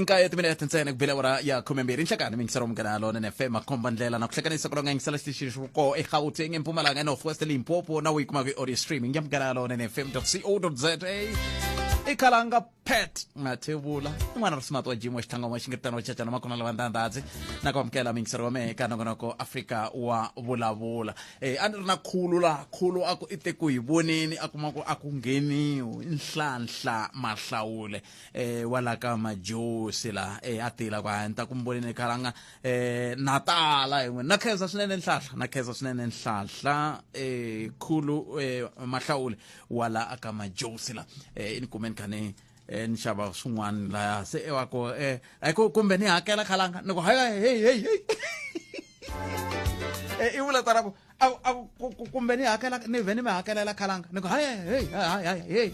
Inkaya timinete ntsena kubelawara ya khomembiri nhlakani mingisero mkanalo NFM akombandlela na kuhlekanisa kulonga ngisala station ko eGauteng eMpumalanga North West Limpopo na uyikuma ku audio streaming yamkanalo nfm.co.za Khalanga Pat Mathebula n'wana ri smart wa gym wa xithanga wa xingiritano wa chachana makona lavandandadzi na kwamkela mingisero wa mehe ka nongonoko Afrika wa Vulavula a ni ri na khulu aku ite ku hi voneni akumako aku ngheniwi Nhlayisi mahlawule wala ka majosi la atila kwa nta kumboneni Khalanga natala yin'we na khensa swinene Nhlayisi khulu mahlawule wala aka majosi la in kane nxava swin'wana la se ewako ayiko kumbe ni hakela Khalanga ni ku hey i vula tarabo kumbe ni hakela ni veni me hakelela Khalanga ni ku hey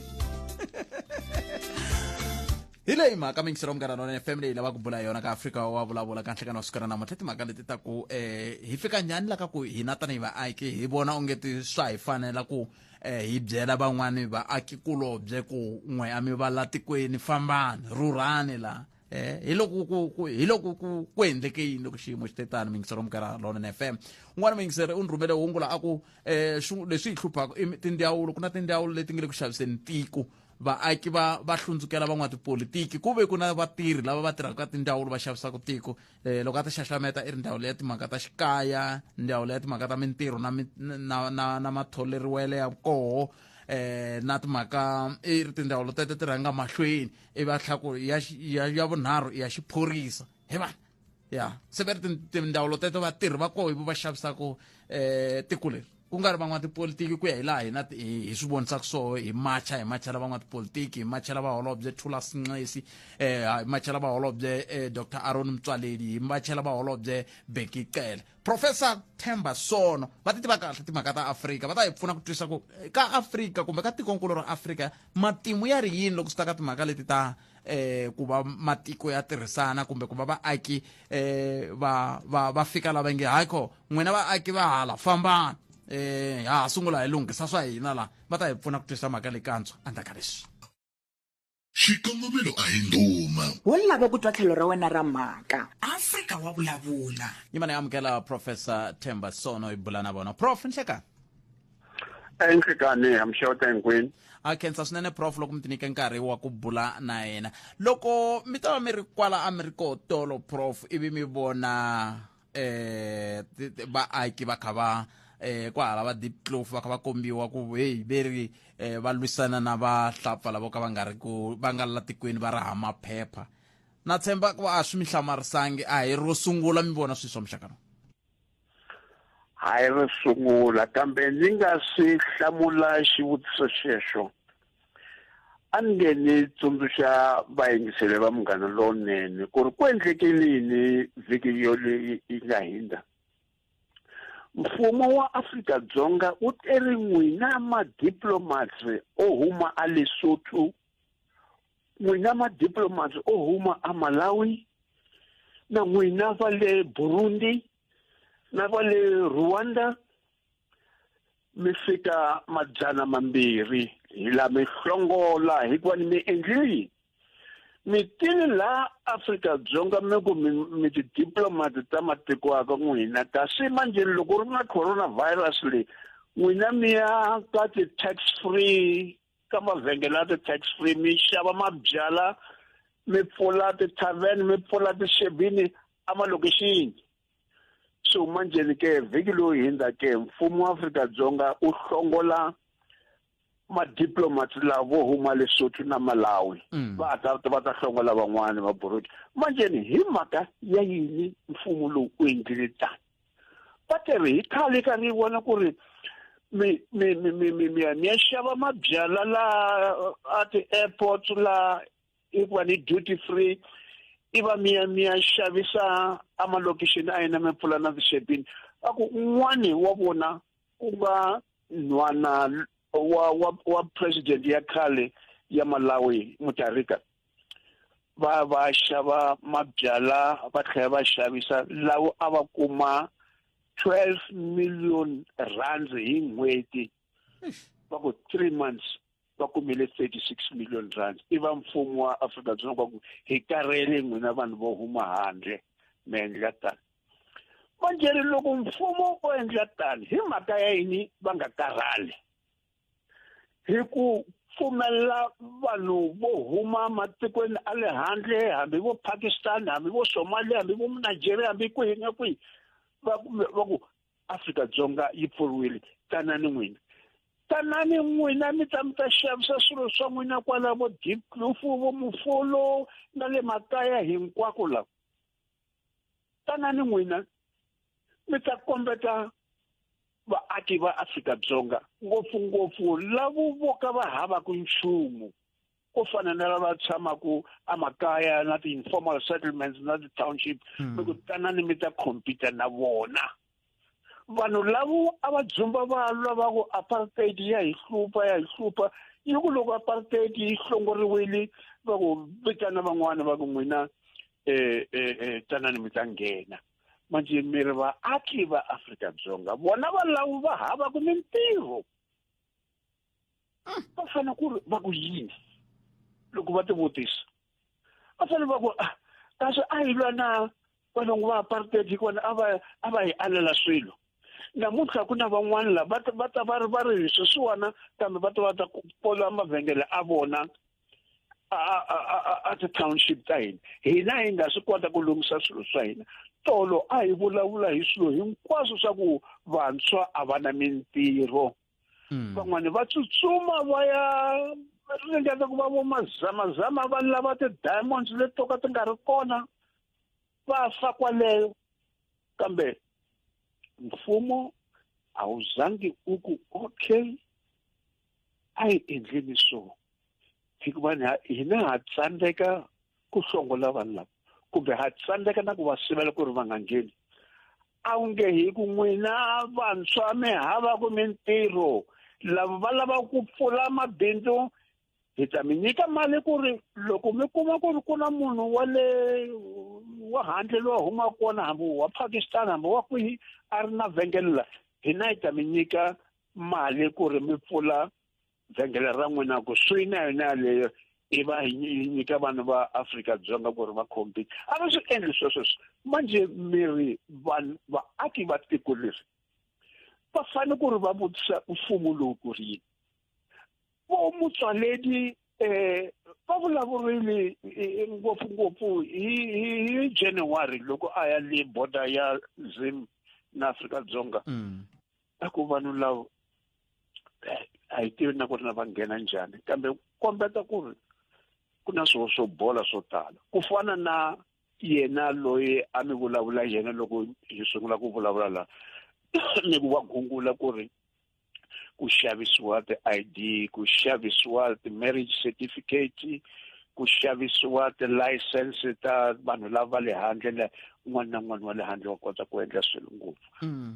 ile imhaka mingisero mkarano ne family lava ku bula yona ka Afrika wa Vulavula ka nhlekano sikana na matheti maka leti ta ku hi fika njhani la ka ku hina tani vaaki hi vona ongeti swa hi fanela ku hi byela van'wani vaaki kulobye ku n'we a mi va la tikweni fambani rhurhani la hi loko ku endleke yini loko xiyimo xitetani mingisero mkarano ne FM n'wana mingisero u ni rhumele hungu la aku leswi hi hluphaka tindhawulo ku na tindhawulo leti nge le ku xaviseni tiko vaaki va hlundzukela van'wana tipolitiki ku ve ku na vatirhi lava va tirhaka ka tindhawulo va xavisaka tiko loko a ta xaxameta i ri ndhawu leya timhaka ta xikaya ndhawu leya timhaka ta mintirho na matholeriwele ya koho na timhaka i ri tindhawulo tete ti rhanga mahlweni ivi a tlhaku ya vunharhu ya xiphorisa he va ya se ve ri tindhawulo tete vatirhi va koho ivi va xavisaka tiko leri ku nga ri van'wana tipolitiki ku ya hi laha hina hi swi vonisaka so hi machela van'wana tipolitiki hi machela vaholobye Nhlayisi hi machela vaholobye Dr. Aaron Mtswaledi hi machela vaholobye Beki Cele Professor Themba Sono va ti tiva kahle timhaka ta Afrika va ta hi pfuna ku twisisa ku ka Afrika kumbe ka tikonkulu ra Afrika matimu ya ri yini loko swi ta ka timhaka leti ta ku va matiko ya tirhisana kumbe ku va vaaki va fika lava nge hayiko n'wina vaaki va hala fambani ha sungula hi lunghisa swa hina la va ta hi pfuna ku twisisa mhaka lekantswa andaka leswi xikongomelo a hi nduma wo lava ku twa tlhelo ra wena ra mhaka Afrika wa Vulavula yima ni amukela Professor Themba Sono hi bula na vona Prof nhlekani enhlekani hamxota hinkwini a khensa swinene Prof loko mi ti nyike nkarhi wa ku bula na yena loko mi ta va mi ri kwala a mi ri ko tolo Prof ivi mi vona vaaki va kha va kwa hala va Diepsloot va kha va kombiwa ku hey veri va lwisana na Vahlampfa lavo ka va nga la tikweni va raha maphepha na tshemba ku a swi mi hlamarisisangi a hi ro sungula mi vona swi swa muxaka no hayi ro sungula kambe ndzi nga swi hlamula xivutiso xexo a ni nge ni tsundzuxa vayingiseli va Munghana Lonene ku ri ku endleke yini vhiki yi nga hundza mfumo wa Afrika-Dzonga u teri n'wina madiplomats o huma a Lesotho n'wina madiplomats o huma a Malawi na n'wina va le Burundi na va le Rwanda mi fika majana mambirhi hi la mi hlongola hikuva ni mi endlile mi tile la Afrika-Dzonga mi ku mi ti-diplomat ta matiko aka n'wina kasi manjeni loko ri na coronavirus leyi n'wina mi ya ka ti-tax free ka mavhengele ya ti-tax free mi xava mabyala mi pfula ti-tavern mi pfula tixebini emalokixini so manjeni ke vhiki loyi hundza ke mfumo wa Afrika-Dzonga u hlongola madiplomats lavo huma Lesotho na Malawi va ta hlongola van'wana va Burundi manjeni hi mhaka ya yini mfumo lowu u endlile tani va tirhi hi khale ka ri vona ku ri mi ya xava mabyala la at airport la hikuva ni duty free iva mi ya xavisa amalokixini a hina mi pfula na tixepini a ku un'wani wa vona ku nga nhwana wa president ya khale ya Malawi Mutharika va xava mabyala va tlhela va xavisa lawo a va kuma 12 million rands hi n'hweti va ku 3 months va kumile 36 million rands iva mfumo wa Afrika-Dzonga ku hi karhele n'wina vanhu vo huma handle mi endla tani manjeri loko mfumo o endla tani hi mhaka ya yini va nga karhali hi ku pfumela vanhu vo huma matikweni a le handle hambi vo Pakistan hambi vo Somalia hambi vo Nigeria hambi kwihi na kwihi va ku Afrika-Dzonga yi pfuriwile tanani n'wina mi ta xavisa swilo swa n'wina kwala vo Diepsloot vo Mufulo na le makaya hinkwako lawa tanani n'wina mi ta kombeta vaaki va Afrika-Dzonga ngopfungopfu lavo voka va havaku nchumu ko fana na lava tshamaku emakaya na ti-informal settlements na ti-township mi ku tanani mi ta compete na vona vanhu lavo a va dzumba va lwa va ku apartheid ya hi hlupha yi ku loko apartheid yi hlongoriwile va ku vitana van'wana va ku n'wina tanani mi ta nghena manje mi ri vaaki va Afrika-Dzonga vona valawu va hava ku mintirho va fanele ku ri va ku yini loko va ti vutisa va fanele va ku kasi a hi lwa na valungu va apartheid hikona a va hi alela swilo namuntlha ku na van'wana lava va ta va ri sweswiwana kambe va ta pfula mavhengele a vona a ti-township ta hina hi nga swi kota ku lunghisa swilo swa hina tolo a hi vulavula hi swilo hinkwaswo swa ku vantshwa a va na mintirho van'wani va tsutsuma va ya ringeta ku va vo mazamazama va lava ti-diamonds leti to ka ti nga ri kona va fa kwaleyo kambe mfumo a wu zangi u ku okay a hi endleni so hikuva hina ha tsandzeka ku hlongola vanhu lava kumbe ha tsandzeka na ku va sivela ku ri va nga ngheni a wu nge hi ku n'wina vantshwa mi hava ku mintirho lava va lava ku pfula mabindzu hi ta mi nyika mali ku ri loko mi kuma ku ri ku na munhu wa handle lowa huma kona hambi wa Pakistan hambi wa kwihi a ri na vhengele la hina hi ta mi nyika mali ku ri mi pfula vhengele ra n'wina ku swi na yona leyo i va hi nyika vanhu va Afrika-Dzonga ku ri va compete a va swi endli sweswo manje miri vaaki va tiko leri va fanele ku ri va vutisa mfumo lowu ku ri yini vo Motsoaledi va vulavurile ngopfungopfu hi January loko a ya le border ya Zim na Afrika-Dzonga a ku vanhu lava a hi tivi na ku ri na va nghena njhani kambe kombeta ku ri ku na swilo swo bola swo tala ku fana na yena loyi a mi vulavula yena loko hi sungula ku vulavula la ni ku va gungula ku ri ku xavisiwa ti-ID ku xavisiwa ti-marriage certificate ku xavisiwa ti-license ta vanhu lava le handle un'wana na un'wana wa le handle wa kota ku endla swilo ngopfu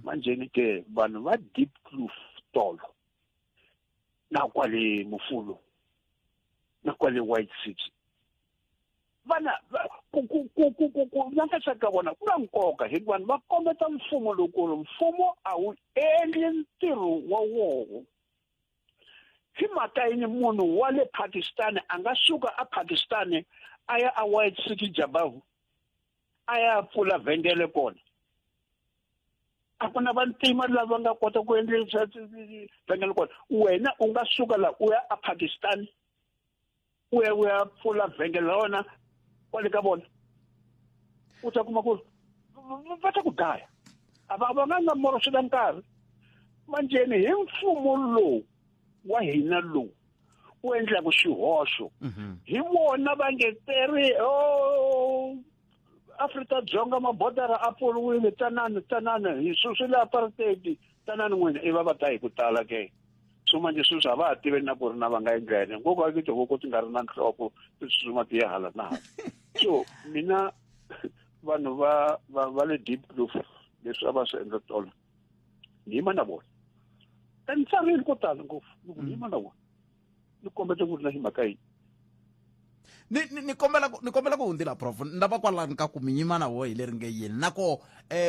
manjeni ke vanhu va Diepsloot tolo na kwale Mufulo na kwale White City vana ku langutisa ka vona ku na nkoka hikuva va kombeta mfumo loko mfumo a wu endli ntirho wa woho hi mhaka yini munhu wa le Pakistan a nga suka a Pakistan a ya a White City Jabavu a ya pfula vhengele kona a ku na vantima lava nga kota ku endlisa vhengele kona wena u nga suka la u ya a Pakistan u ya pfula vhengele rona kwale ka vona u ta kuma ku va ta ku dlaya a va nga moro swi na nkarhi manjeni hi mfumo lowu wa hina lowu u endlaku xihoxo hi vona va ngeteri Afrika-Dzonga mabodara a pfuriwile tanani hi swi le apartheid tanani n'wina i va ta hi ku tala ke so manje swilo swa va ha tiveni na ku ri na va nga endleni ngoko a tihuku ti nga ri na nhloko ti tsutsuma ti ya hala na hala so mina vanhu va le Diepsloot leswi a va swi endla tolo ni yima na vona ni tsarile ko tala ngopfu ni yima na vona ni kombeta ku ri na hi mhaka yini ni kombela ku hundila prof ndava kwalani ka ku minyimana wo hi leri nge yini nako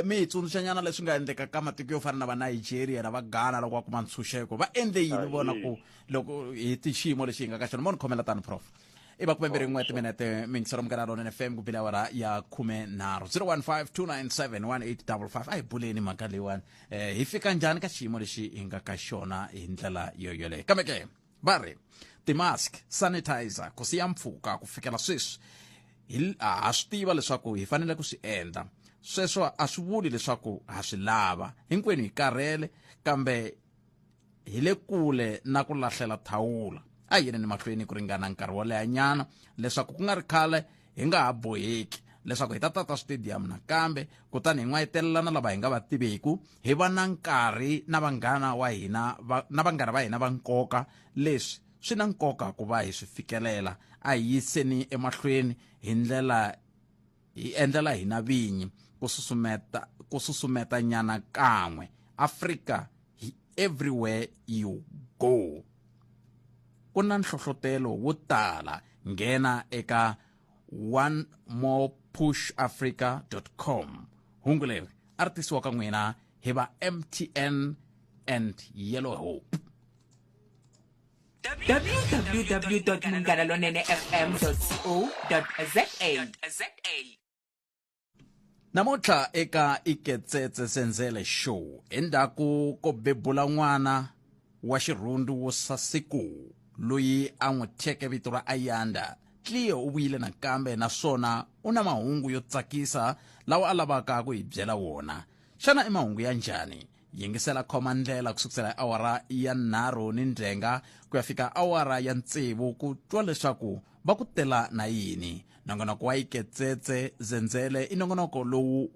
mi hi tsundzuxanyana leswi nga endleka ka matiko yo fana na va Nigeria na va Ghana loko va kuma ntshunxeko va endle yini vona ku loko hi xiyimo lexi hi nga ka xona mo ni khomela tani prof i va kumembiri n'we timinete mingisero mukana rona FM ku bila wara ya 13 015 a hi buleni mhaka leyiwani hi fika njhani ka xiyimo lexi hi nga ka xona hi ndlela yoyoleyo kambe ke va ri ti-mask sanitizer ku siya mpfhuka ku fikela sweswi ha swi tiva leswaku hi fanele ku swi endla sweswo a swi vuli leswaku ha swi lava hinkwenu hi karhele kambe hi le kule na ku lahlela thawula a hi yini mahlweni ku ringana nkarhi wo leha nyana leswaku ku nga ri khale hi nga ha boheki leswaku hi ta tata stadium nakambe kutani hi n'wayetelelana lava hi nga va tiveku hi va na nkarhi na vanghana va hina va nkoka leswi swi na nkoka ku va hi swi fikelela a hi yiseni emahlweni hi endlela hina vinyi ku susumeta nyana kan'we Afrika everywhere you go ku na nhlohlotelo wo tala nghena eka onemorepushafrica.com hungu leri a ri tisiwa ka n'wina hi va MTN and Yellow Hope. www.munganalonenefm.co.za. Namuntlha eka Iketsetse Senzele show endaku ko bebula n'wana wa xirhundu wo sasiku loyi a n'wi thyeke vito ra Ayanda Cleo u vuyile nakambe naswona u na mahungu yo tsakisa lawa a lavaka ku hi byela wona xana i mahungu ya njhani yingisela khoma ndlela kusukela awara ya 3 ni ndzenga ku ya fika awara ya 6 ku twa leswaku va ku tela na yini nongonoko wa Iketsetse Zenzele i nongonoko lowu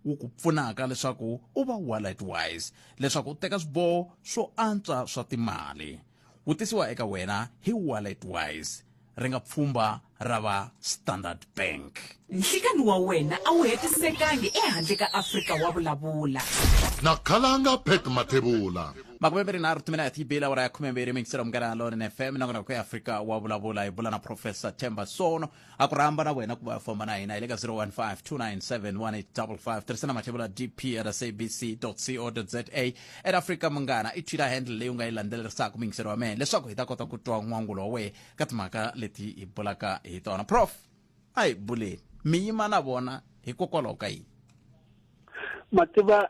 wu ku pfunaka leswaku u va wallet wise leswaku u teka swiboho swo antswa swa timali wu tisiwa eka wena hi wallet wise ri nga pfhumba ra va Standard Bank. Nhlekani wa wena a wu hetisekangi ehandle ka Afrika wa vulavula na Khalanga Pat Mathebula makumembiri nharhu timinete yibila awara ya 12 mingisero mukana lona FM nongonoko ya Afrika wa vulavula hi bula na Professor Themba Sono a ku rhamba na wena ku va famba na hina hi le ka 015 tirhisana Mathebula dp@sabc.co.za at Afrika munghana i Twitter handle leyi u nga yi landzelerisaka mingisero wa mena leswaku hi ta kota ku twa n'wangulo wa wena ka timhaka leti hi bulaka hi tona prof a hi buleni mi yima na vona hikokwalaho ka yini Mativa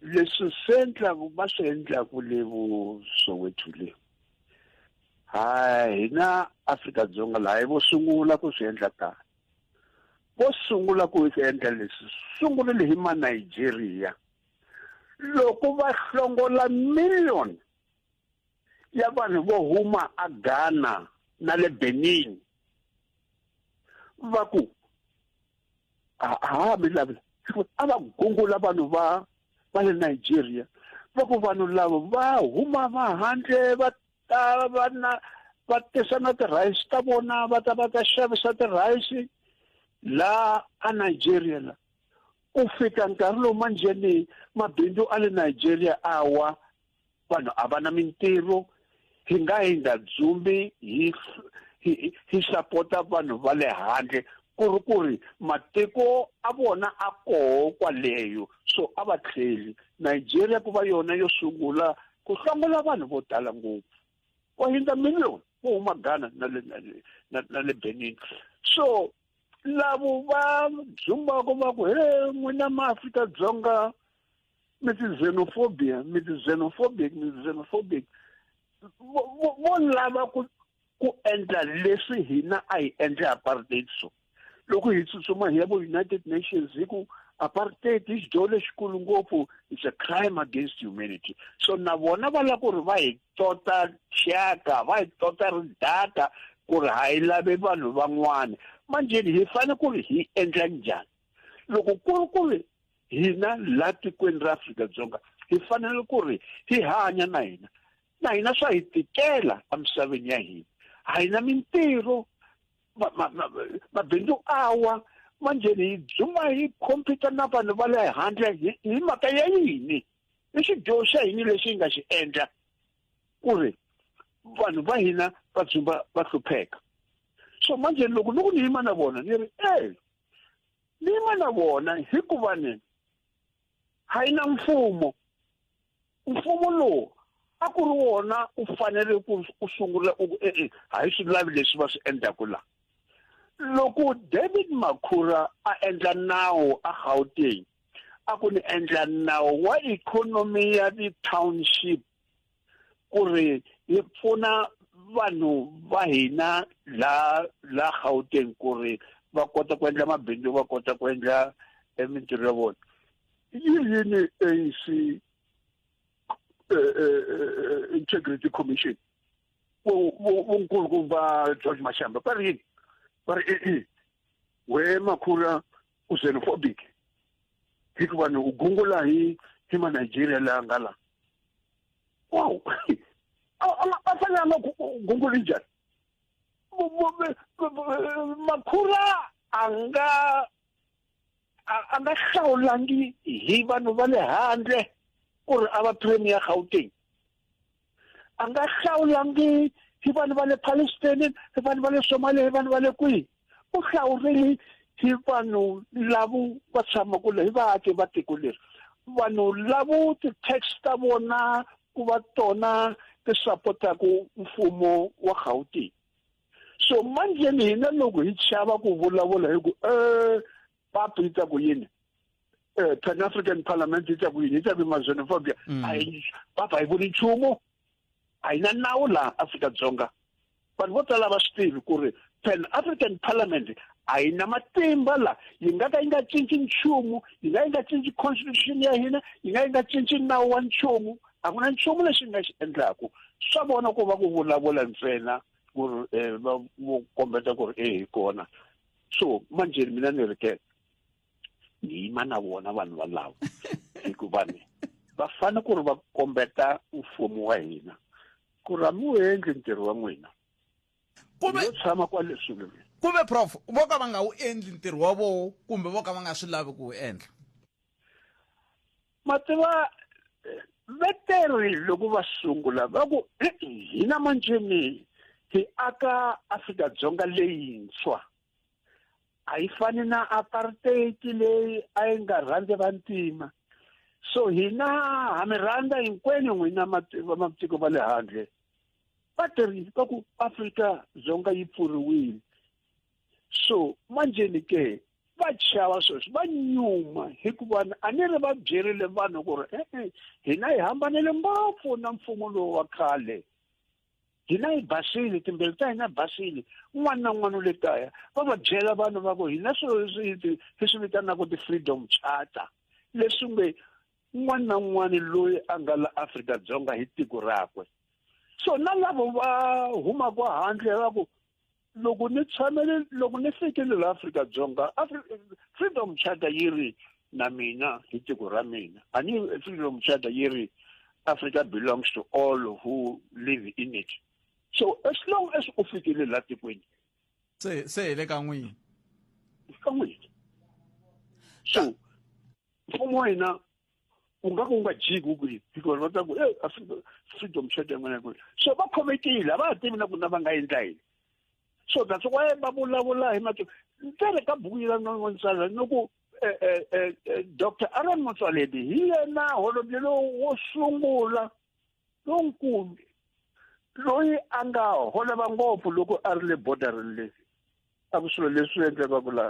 leswi sendlaku va swi endlaku levo Soweto le hina Afrika-Dzonga laha vo sungula ku swi endla tani vo sungula ku swi endla leswi sungulile hi ma Nigeria loko va hlongola million ya vanhu vo huma a Ghana na le Benin va ku milavila a va gungula vanhu va le Nigeria va ku vanhu lava va huma va handle va tisa na ti-rice ta vona va ta xavisa ti-rice la a Nigeria la ku fika nkarhi lowu manjheni mabindzu a le Nigeria awa vanhu a va na mintirho hi nga dzumbi hi sapota vanhu va le handle ku ri matiko a vona a koho kwaleyo so a va tlheli Nigeria ku va yona yo sungula ku hlongola vanhu vo tala ngopfu wa hundza million vo huma Ghana na le Benin so lavo va dzumbaka va ku n'wina ma-Afrika-Dzonga mi ti-xenophobic vo lava ku endla leswi hina a hi endle apartheid so loko hi tsutsuma hi ya vo United Nations hi ku apartheid hi xidyoho lexikulu ngopfu it's a crime against humanity so na vona va lava ku ri va hi tota xaka va hi tota ridaka ku ri ha yi lavi vanhu van'wana manjheni hi fanele ku ri hi endla njhani loko ku ri hina la tikweni ra Afrika-Dzonga hi fanele ku ri hi hanya na hina swa hi tikela emisaveni ya hina a hi na mintirho mabindzu awa manjheni hi dzuma hi khompyuta na vanhu va le handle hi mhaka ya yini i xidyoho xa hina lexi hi nga xi endla ku ri vanhu va hina va dzumba va hlupheka so manje loko ni yima na vona ni ri ni yima na vona hikuva ni hayina mfumo lowu a ku ri wona u fanele ku sungula hayi swi lavi leswi va swi endlaku la loko David Makhura a endla nawu a Gauteng a ku ni endla nawu wa economy ya ti-township ku ri hi pfuna vanhu va hina la Gauteng ku ri va kota ku endla mabindzu va kota ku endla mintirho ya vona yini ANC Integrity Commission vunkulu va George Mashamba va ri we Makhura u xenophobic hikuva ni u gungula hi ma-Nigeria laha nga la wow a fanele gungula njhani Makhura a nga hlawulangi hi vanhu va le handle ku ri a va premier Gauteng a nga hlawulangi hi vanhu va le Palestine hi vanhu va le Somalia hi vanhu va le kwihi u hlawurile hi vanhu lavo va tshamaku le hi vaaki va tiko leri vanhu lavo ti-tax ta vona ku va tona ti sapotaku mfumo wa Gauteng so manje hina loko hi chava ku vulavula hi ku papu yi ta ku yini Pan-African Parliament yi ta ku yini yi ta ku xenophobia papa hi vuli nchumu a yi na nawu laha Afrika-Dzonga vanhu vo tala va swi tivi ku ri Pan-African Parliament a yi na matimba la yi nga ka yi nga cinci nchumu yi nga yi nga cinci constitution ya hina yi nga yi nga cinci nawu wa nchumu a ku na nchumu lexi nga xi endlaku swa vona ku va ku vulavula ntsena ku ri va kombeta ku ri hi kona so manje mina ni ri ke ni yima na vona vanhu valavo hikuva va fane ku ri va kombeta mfumo wa hina ku ri mu endli ntirho wa n'wina kumbe tshama kwale swilo kumbe prof vo ka va nga wu endli ntirho wa vo kumbe vo ka va nga swi lavi ku wu endla mativa veteri loko va sungula va ku hina manjeni hi aka Afrika-Dzonga leyintshwa a yi fani na apartheid leyi a yi nga rhandzi vantima so hina ha mi rhandza hinkwenu n'wina matiko va le handle vatirhi va ku Afrika-Dzonga yi pfuriwile so manjeni ke va chava sweswi va nyuma hikuva a ni ri va byerile vanhu ku ri hina hi hambanile ngopfu na mfumo lowu wa khale hina hi basile timbilu ta hina basile un'wana na un'wana le kaya va va byela vanhu va ku hina swilo leswi hi swi vitanaka ti-freedom charter leswi nge un'wana na un'wana loyi a nga la Afrika-Dzonga hi tiko rakwe so na lavo va humaka handle va ku loko ni fikile la Afrika-Dzonga freedom charter yi ri na mina hi tiko ra mina a ni freedom charter yi ri Africa belongs to all who live in it so as long as u fikile la tikweni se le ka n'wina so mfumo wa hina u nga jiki kwihi because va ta ku freedom charter n'wana kwihi so va khomekile va ha tivi na ku na va nga endla yini so that's why va vulavula hi matiko ntsele ka buku yi langonisana no ku Dr. Aaron Motsoaledi hi yena holobye wo sungula lonkulu loyi a nga holova ngopfu loko a ri le bordereni le a ku swilo leswi endleka ku la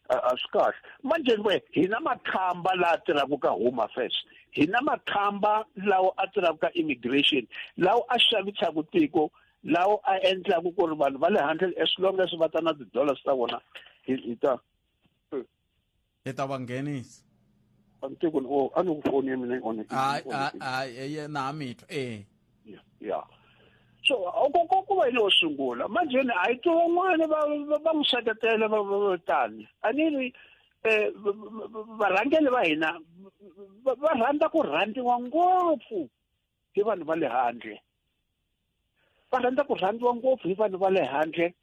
a swi kahle manje hina makhamba laha tirhaka ka Home Affairs hina makhamba lawa a tirhaka ka immigration lawa a xavisaka tiko lawa a endlaka ku ri vanhu va le handle as long as va ta na ti-dollars ta vona hi ta va nghenisa antiko a ni ku foni ya mina yi onhe na mitwa yeah so ku va lo sungula manje a hi to van'wana va n'wi seketela va tani a ni ri varhangeli va hina va rhandza ku rhandziwa ngopfu hi vanhu va le handle va rhandza ku rhandziwa ngopfu hi vanhu va le handle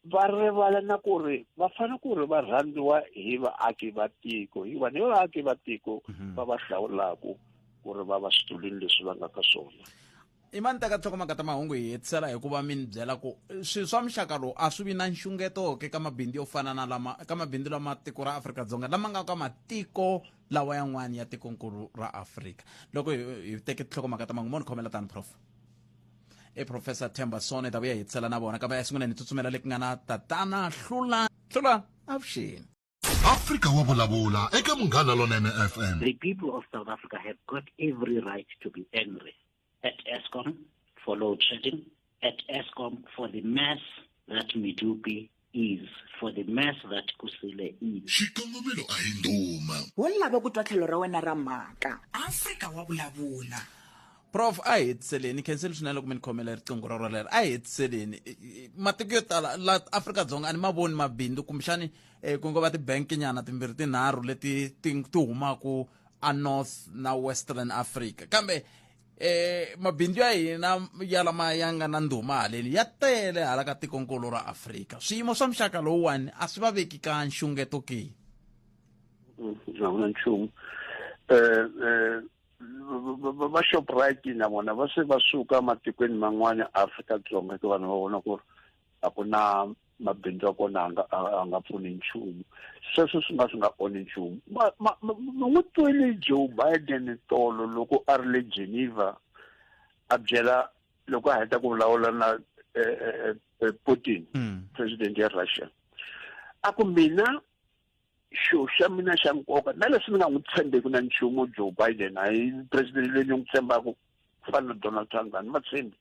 va rivala na ku ri va fanele ku ri va rhandziwa hi vaaki va tiko hi vanhu vaaki va tiko va va hlawulaku ku ri va va switulini leswi va nga ka swona imani teka tlokomaka ta mahungu hi hetisela hikuva mi ni byela ku swilo swa muxaka lowu a swi vi na nxungeto ke ka mabindzu yo fana na ka mabindzu lama tiko ra Afrika-Dzonga lama nga ka matiko lawa yan'wana ya tikonkulu ra Afrika. Loko hi teke tlokomaka ta mahungu mo ni khomela tani prof Professor Themba Sono ta vuya hi hetisela na vona kambe esunguleni ni tsutsumela leki nga na tatana hlula avuxeni. Afrika wa vulavula eka Munghana Lonene FM. The people of South Africa have got every right to be angry at Eskom for load shedding, at Eskom for the mess that Medupi is, for the mess that Kusile is. Xikongomelo a hi nduma. wo lava ku twa tlhelo ra wena ra mhaka Afrika wa vulavula. Prof a hi hetiseleni khenseli swinene loko mi ni khomela riqingho ra rolero a hi hetiseleni matiko yo tala la Afrika-Dzonga a ni ma voni mabindzu kumbexani ku nga va tibanki nyana timbirhi tinharhu leti ti humaku a North na Western Africa kambe mabindzu ya hina ya lama ya nga na ndhuma haleni ya tele hala ka tikonkulu ra Afrika. Swiyimo swa muxaka lowuwani a swi va veki ka nxungeto ke? a wu na nchumu va Shoprite na vona va se va suka matikweni man'wana Afrika-Dzonga ke vanhu va vona ku ri a ku na mabindzu ya kona a nga pfuni nchumu. Sweswo swi nga onhi nchumu. N'wi twile Joe Biden tolo loko a ri le Geneva a byela loko a heta ku vulavula na Putin president ya Russia a ku mina xo xa mina xa nkoka na leswi ni nga n'wi tshembeki na nchumu Joe Biden a hi president leyi ni n'wi tshembaka ku fana na Donald Trump ni ma tshembi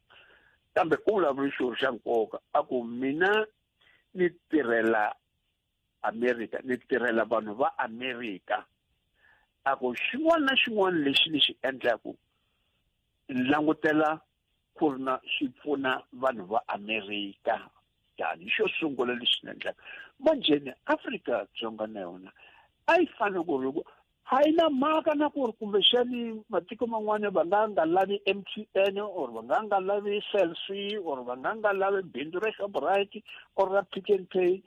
kambe u vulavule xo xa nkoka a ku mina ni tirhela America ni tirhela vanhu va America a ku xin'wana na xin'wana lexi ni xi endlaku ni langutela ku ri na xi pfuna vanhu va America tani xo sungula lexi ni endlaka manjheni Afrika-Dzonga na yona a yi fanele ku ri a yi na mhaka na ku ri kumbexani matiko man'wana va nga lavi MTN or va nga lavi Cell C or va nga lavi bindzu ra Shoprite or ra Pick n Pay.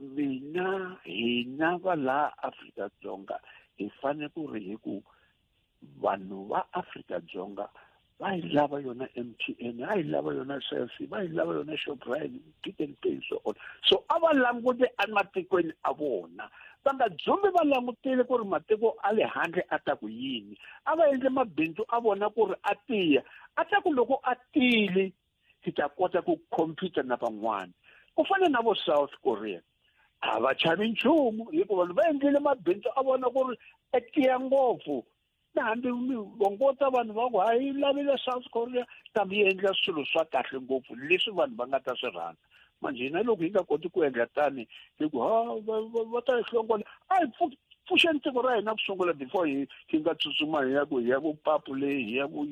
Mina hina va laha Afrika-Dzonga hi fanele ku ri hi ku vanhu va Afrika-Dzonga va yi lava yona MTN, va yi lava yona Cell C, va yi lava yona Shoprite, Pick n Pay so on. So a va langute ematikweni a vona va nga dzumbi va langutile ku ri matiko a le handle a ta ku yini a va endle mabindzu a vona ku ri a tiya a ta ku loko a tile hi ta kota ku compete na van'wana ku fana na vo South Korea a va chavi nchumu hikuva va endlile mabindzu a vona ku ri a tiya ngopfu na hambi vongota vanhu va ku hayi lavile South Korea kambe yi endla swilo swa kahle ngopfu leswi vanhu va nga ta swi rhandza manje hina loko hi nga koti ku endla tani hi ku va ta hi hlongola a hi pfuxeni tiko ra hina ku sungula before hi nga tsutsuma hi ya ku papu leyi hi ya ku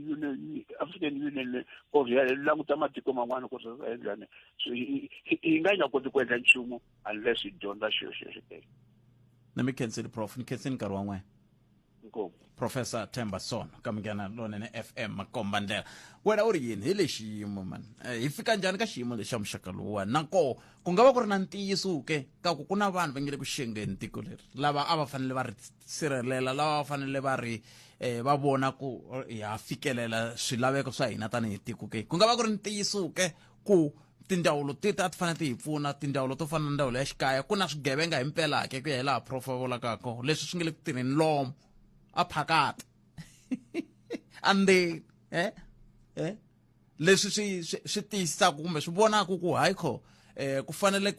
African Union leyi or hi languta matiko man'wana ku ri va endlani so hi nga koti ku endla nchumu unless hi dyondza xilo xexo ke na mi khenseli prof ni khenseni nkarhi wa n'wina inkomu Professor Themba Sono ka Munghana Lonene FM makomba ndlela wena u ri yini hi le xiyimo man hi fika njhani ka xiyimo lexi xa muxaka lowuwani nako ku nga va ku ri na ntiyiso ke ka ku na vanhu va nge le ku xengeni tiko leri lava a va fanele va ri sirhelela lava va fanele va ri va vona ku ha fikelela swilaveko swa hina tanihi tiko ke ku nga va ku ri ntiyiso ke ku tindawulo ti fanele ti hi pfuna tindawulo to fana na ndawulo ya xikaya ku na swigevenga hi mpela ke ku ya hi laha prof va vulakako leswi swi nge le ku tirheni lomo a phakata ande leswi swi tiyisaka kumbe swi vonaka ku hayikho ku fanele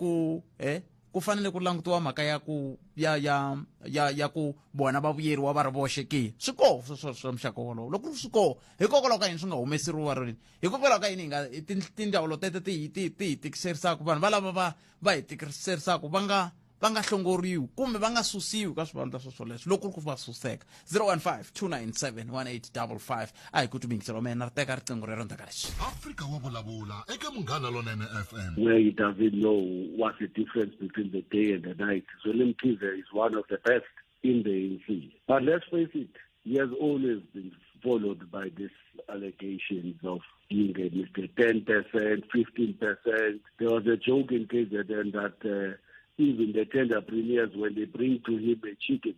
ku langutiwa mhaka ya ku ya ku bona va vuyeriwa va ri voxe ke swi koho swa muxaka wolowo loko swi koho hikokwalaho ka yini swi nga humeseriwa rini hikokwalaho ka yini hi nga tindawulo tete ti hi tikiserisaka vanhu valava va hi tikiserisaka va nga hlongoriwi kumbe va nga susiwi ka swivandla swoswoleswo loko ku va suseka 015-297-1855 a hi ku tumbingisela mena ri teka riqingho rero ndaka lexi Afrika wa vulavula eka Munghana Lonene FM. Where he doesn't know what's the difference between the day and the night. Vahlampfa is one of the best in the ANC. But let's face it, he has always been followed by these allegations of being a Mr. 10%, 15%. There was a joke in KZN that even the tender premiers, when they bring to him a chicken,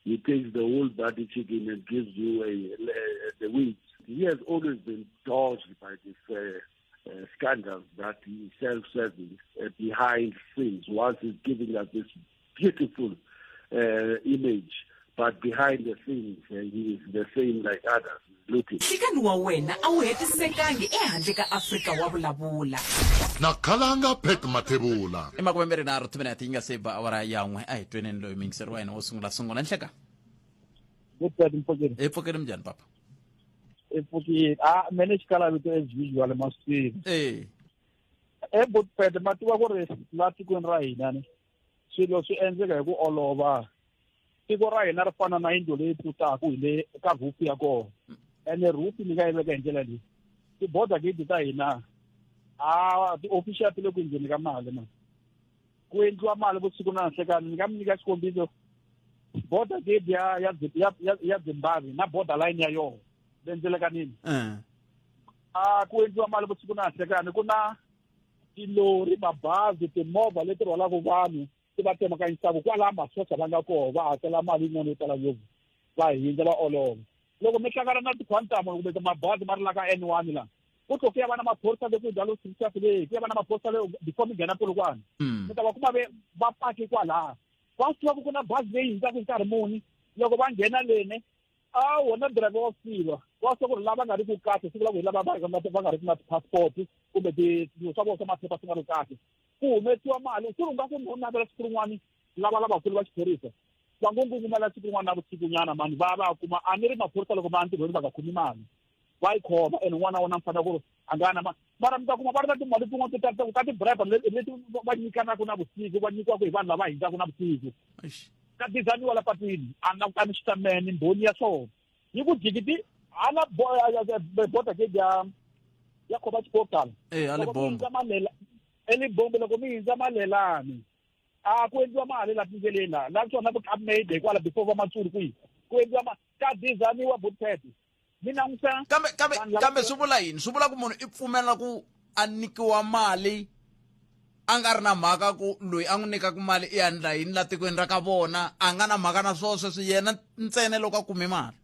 he takes the whole body chicken and gives you the wings. he has always been dodged by this scandals that he is self-serving behind things. Once he's giving us this beautiful image, but behind the scenes, he is the same like others, looting. Nhlekani wa wena a wu hetisekangi ehandle ka Afrika wa vulavula. na Khalanga Pat Mathebula. I makumemberi na rutumena tinga seba awara yan'we a hi tweneni loyi mingiseri wa hina wo sungula Nhleka. Epfukeni mjani papa? Mene xikala vito as usual maswiri. But Pat matiwa ku ri la tikweni ra hina ni swilo swi endleka hi ku olova. Tiko ra hina ri fana na yindlu leyi pfutaku hi le ka roof ya kona. Ene roof ni nga yi veka hi ndlela leyi. Ti-border gate ta hina ti-official ti le ku endleni ka mali na. Ku endliwa mali vusiku na Nhlekani ni nga mi nyika xikombiso. Border gate ya Zimbabwe na borderline ya yona. Lendzela nini? Ku endliwa mali vusiku na Nhlekani ku na tilori, mabazi, timovha leti rhwalaka vanhu ti va tsemakanyisa kwalaha masocha va nga koho va hakela mali yin'wana yo tala ngopfu va hindza va olova. Loko mi hlangana na ti-quantum kumbe mabazi ma ri la ka N1 la ku tlhe ku ya va na maphorisa le ku dya lo sirisa leyi ku ya va na maphorisa le before mi nghena Polokwane mi ta va kuma va paki kwalaha va swi tiva ku na bazi leyi hindzaka nkarhi muni loko va nghena lene wona driver wa swilo wa swi ku ri lava nga ri ku kahle swi vula ku hi lava va nga ri ku na ti-passport kumbe swa vona swa maphepha swi nga ri kahle ku humesiwa mali swi runga ku munhu navela siku rin'wana lava lavakulu va xiphorisa va ngungumela siku rin'wana na vusiku-nyana mani va kuma a ni ri maphorisa loko va ntirhweni va nga khomi mali va yi khoma ene n'wana wa wona mfanele ku ri a nga na mara mi ta kuma va ri na timali tin'wana ka ti-bribe leti va nyikanaka na vusiku va nyikiwaka hi vanhu lava hindzaka na vusiku ka dizaniwa la patwini a ni xitamene mbhoni ya swona yi ku jikiti hala border gate ya khoma xiportal elibombe loko mi hindza malelani ku endliwa mali la tindleleni la swona ku kambe kwala before va matsuri kwihi ku endliwa ka dizaniwa butete mi langusa kambe swi vula yini swi vula ku munhu i pfumela ku a nikiwa mali a nga ri na mhaka ku loyi a n'wi nyikaka mali i yandla yini la tikweni ra ka vona a nga na mhaka na sweswi yena ntsena loko a kume mali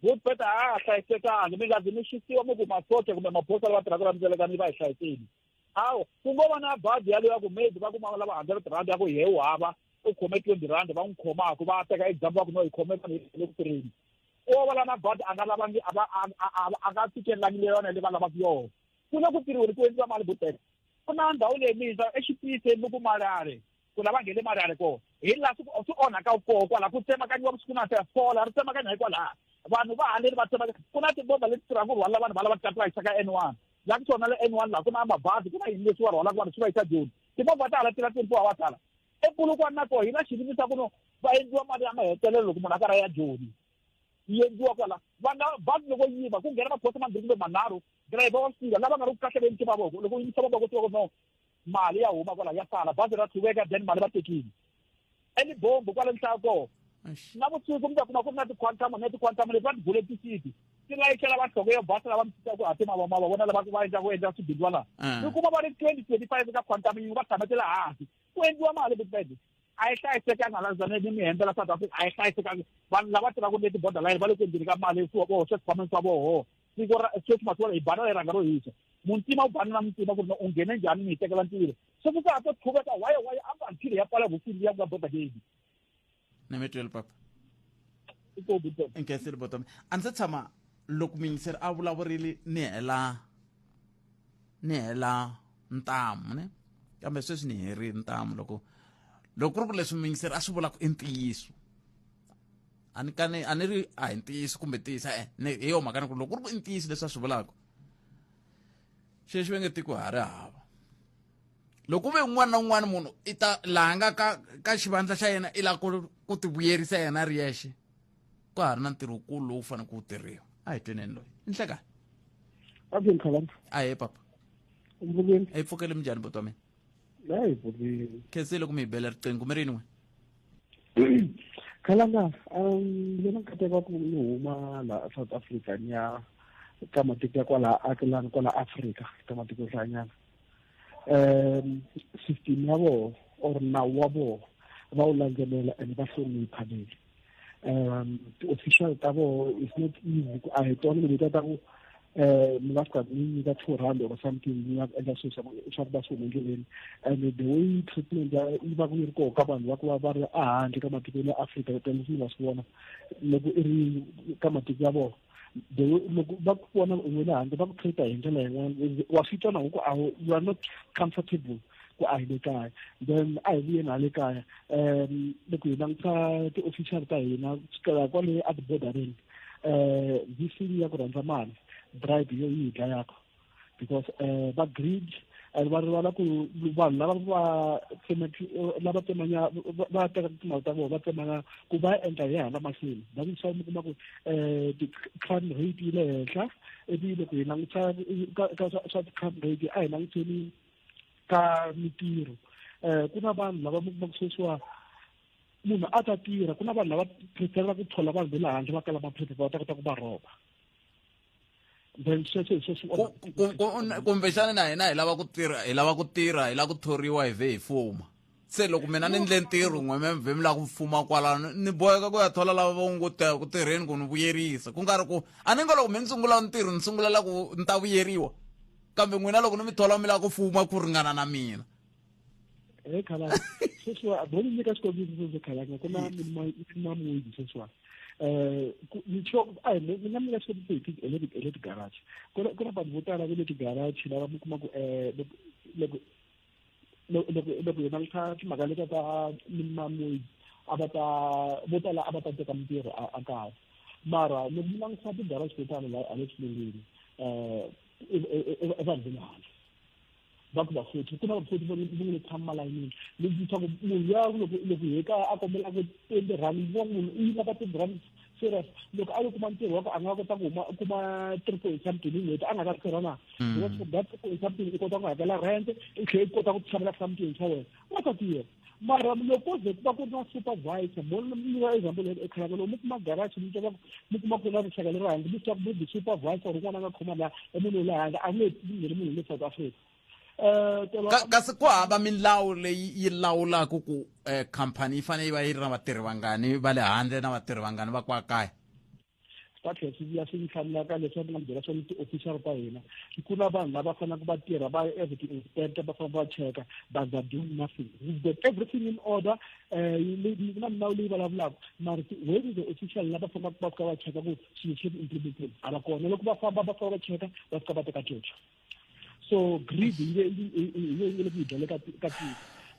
butete a hlayisekanga mi nga zi mi xisiwa mi ku masocha kumbe maphorisa lava tirhaka la ndzelekani va hi hlayiseni ku ngo va na bazi yaleyo ya ku maybe va kuma lava 100 rand ya ku hi hava u khome 20 rand va n'wi khomaka va teka example va ku no hi khomeka le ku tirheni o va la na bazi a nga lavangi a nga fikelelangi yona le va lavaka yona ku na ku tirhiweni ku endliwa mali butete ku na ndhawu leyi mintsa exitiiseni ni ku marare ku lava nghene marare kona hi laha swi onhaka koho kwalaha ku tsemakanyiwa vusiku na fola ri tsemakanya hikwalaha vanhu va haleni va tsemaka ku na tibomba leti tirhaka ku rhwala vanhu va lava tatlayisa ka N1 laha ku swona le N1 laha ku na mabazi ku na yini leswi va rhwalaka vanhu swi va yisa joni timovha ta hala tirha 24 hours hala ePolokwane na koho hi na xivini xa ku no va endliwa mali ya mahetelelo loko munhu a karhi a ya joni yi endliwa kwala va nga bazi loko yiva ku nghena maphorisa mambirhi kumbe manharhu driver wa fika lava nga ri ku kahle veni ti mavoko loko yisa mavoko tiva ku no mali ya huma kwala ya sala bazi ra tlhuveka then mali va tekile elibombo kwale nhlaya koho na vusiku mi ta kuma ku ri na ti-quantum leti va ti bule tisiti ti layitela va nhloko yo basa lava mi tisaka hati mavona lava va endla ku endla swibindwa laha mi kuma va ri 20-25 ka quantum yin'we va tshametela hansi ku endliwa mali butete a yi hlayisekanga hala zaneni mi hembela South Africa a yi hlayisekanga vanhu lava tirhaka le ti-borderline va le ku endleni ka mali voho swikhwameni swa voho tiko ra sweswi masiku hi bana hi rhanga ro hisa muntima wu bana na muntima ku ri u nghene njhani mi hi tekela ntirho se ku ka ha to tlhuveka waye a va ntirho ya pfala vusindi ya ka border gate ni mi twele papa inkeseli bottom a ndzi tshama loko mingiseri a vulavurile ni hela ntamu ne kambe sweswi ni herile ntamu loko ri ku leswi mingiseri a swi vulaka i ntiyiso a ni ri a hi ntiyiso kumbe tiyisa hi yo mhaka ni ku loko ri ku i ntiyiso leswi a swi vulaka xexi va nge tiko ha ri hava loko ve un'wana na un'wana munhu i ta langa ka xivandla xa yena i lava ku ti vuyerisa yena ri yexe ku ha ri na ntirho wukulu lowu fanele ku wu tirhiwa a hi tweneni loyi i Nhlekani a hi papa hi pfukele minjhani buti wa mina khensile ku mi hi bela riqingho mi rini n'we Khalanga ndzi na nkateko ku ni huma la South Africa ni ya ka matiko ya kwala akelani kwala Afrika ka matiko yo hlayanyana system ya voho or nawu wa voho va wu landzelela and va hlonipha leyi official tabo is not easy. I don't know that got 2 or something, and the way treatment even go kaban wakwa and Kambe Africa was one Kambe the one and the back was it you are not comfortable. Then I be an alika the Kuyanga official time now at the border in this year man bribe you because that greed and what machine. That is why the crime rate is ka mitiro kuna vanhu lava mukusesiwa munhu a ta tirha kuna vanhu lava prefera ku thola vanhu le handle va kala maphepha va ta kota ku va roba then kumbe xana na hina hi lava ku tirha hi lava ku thoriwa hi ve hi fuma se loko mina ni ndle ntirho n'we mi la ku fuma kwalano ni boheka ku ya thola lava va nguteka ku tirheni ku ni vuyerisa ku nga ri ku a ni nga loko mi ni sungula ntirho ni sungulela ku ni ta vuyeriwa kambe n'wina loko ni mi thola mi la ku fuma ku ringana na mina Khalanga sweswa a boni nyika xikombiso se Khalanga kuna minimum wage sweswa nicho ai mina mi nga sweswa hi le garage kuna vanhu vo tala ve le garage lava mi kuma ku loko yena nka timhaka leta ta minimum wage vo tala a va ta teka mintirho a kaya mara loko mi langutisa ti-garage vo tala la a le xilungwini vanhu ve le handle va ku va futhi ku na futhi vo le tshama malayinini leswi swa ku munhu ya loko heka a kombela ku 20 rand vo munhu u yima ka 20 rand serious loko a yo kuma ntirho wa ku a nga kota ku kuma 3 something hi n'hweti a nga ta tirha na because that 3 something i kota ku hakela rent i tlhela i kota ku tshamela something swa wena wa ta tirha mara loko ze ku va ku na supervisor mi va example Khalanga loko mi kuma garage mi twa mi kuma ku na rixaka leri handle mi swa ku supervisor rin'wana a nga khoma la munhu le handle a nge tingeli munhu le South Africa kasi ku hava milawu leyi yi lawulaka ku khampani yi fanele yi va yi ri na vatirhi vangani va le handle na vatirhi vangani va kwa kaya ta tlhela swi ya swi hlamulaka leswaku nga byela swa ti-official ta hina ku na vanhu lava faneleke va tirha va everything inspector va fanele va cheka but they're doing nothing. We've got everything in order na minawu leyi vulavulaka mara where is the official lava faneleke va fika va cheka ku swilo swi implemented a va kona loko va famba va fika va cheka va fika va teka coach. So greed yi le ku dlele ka tiko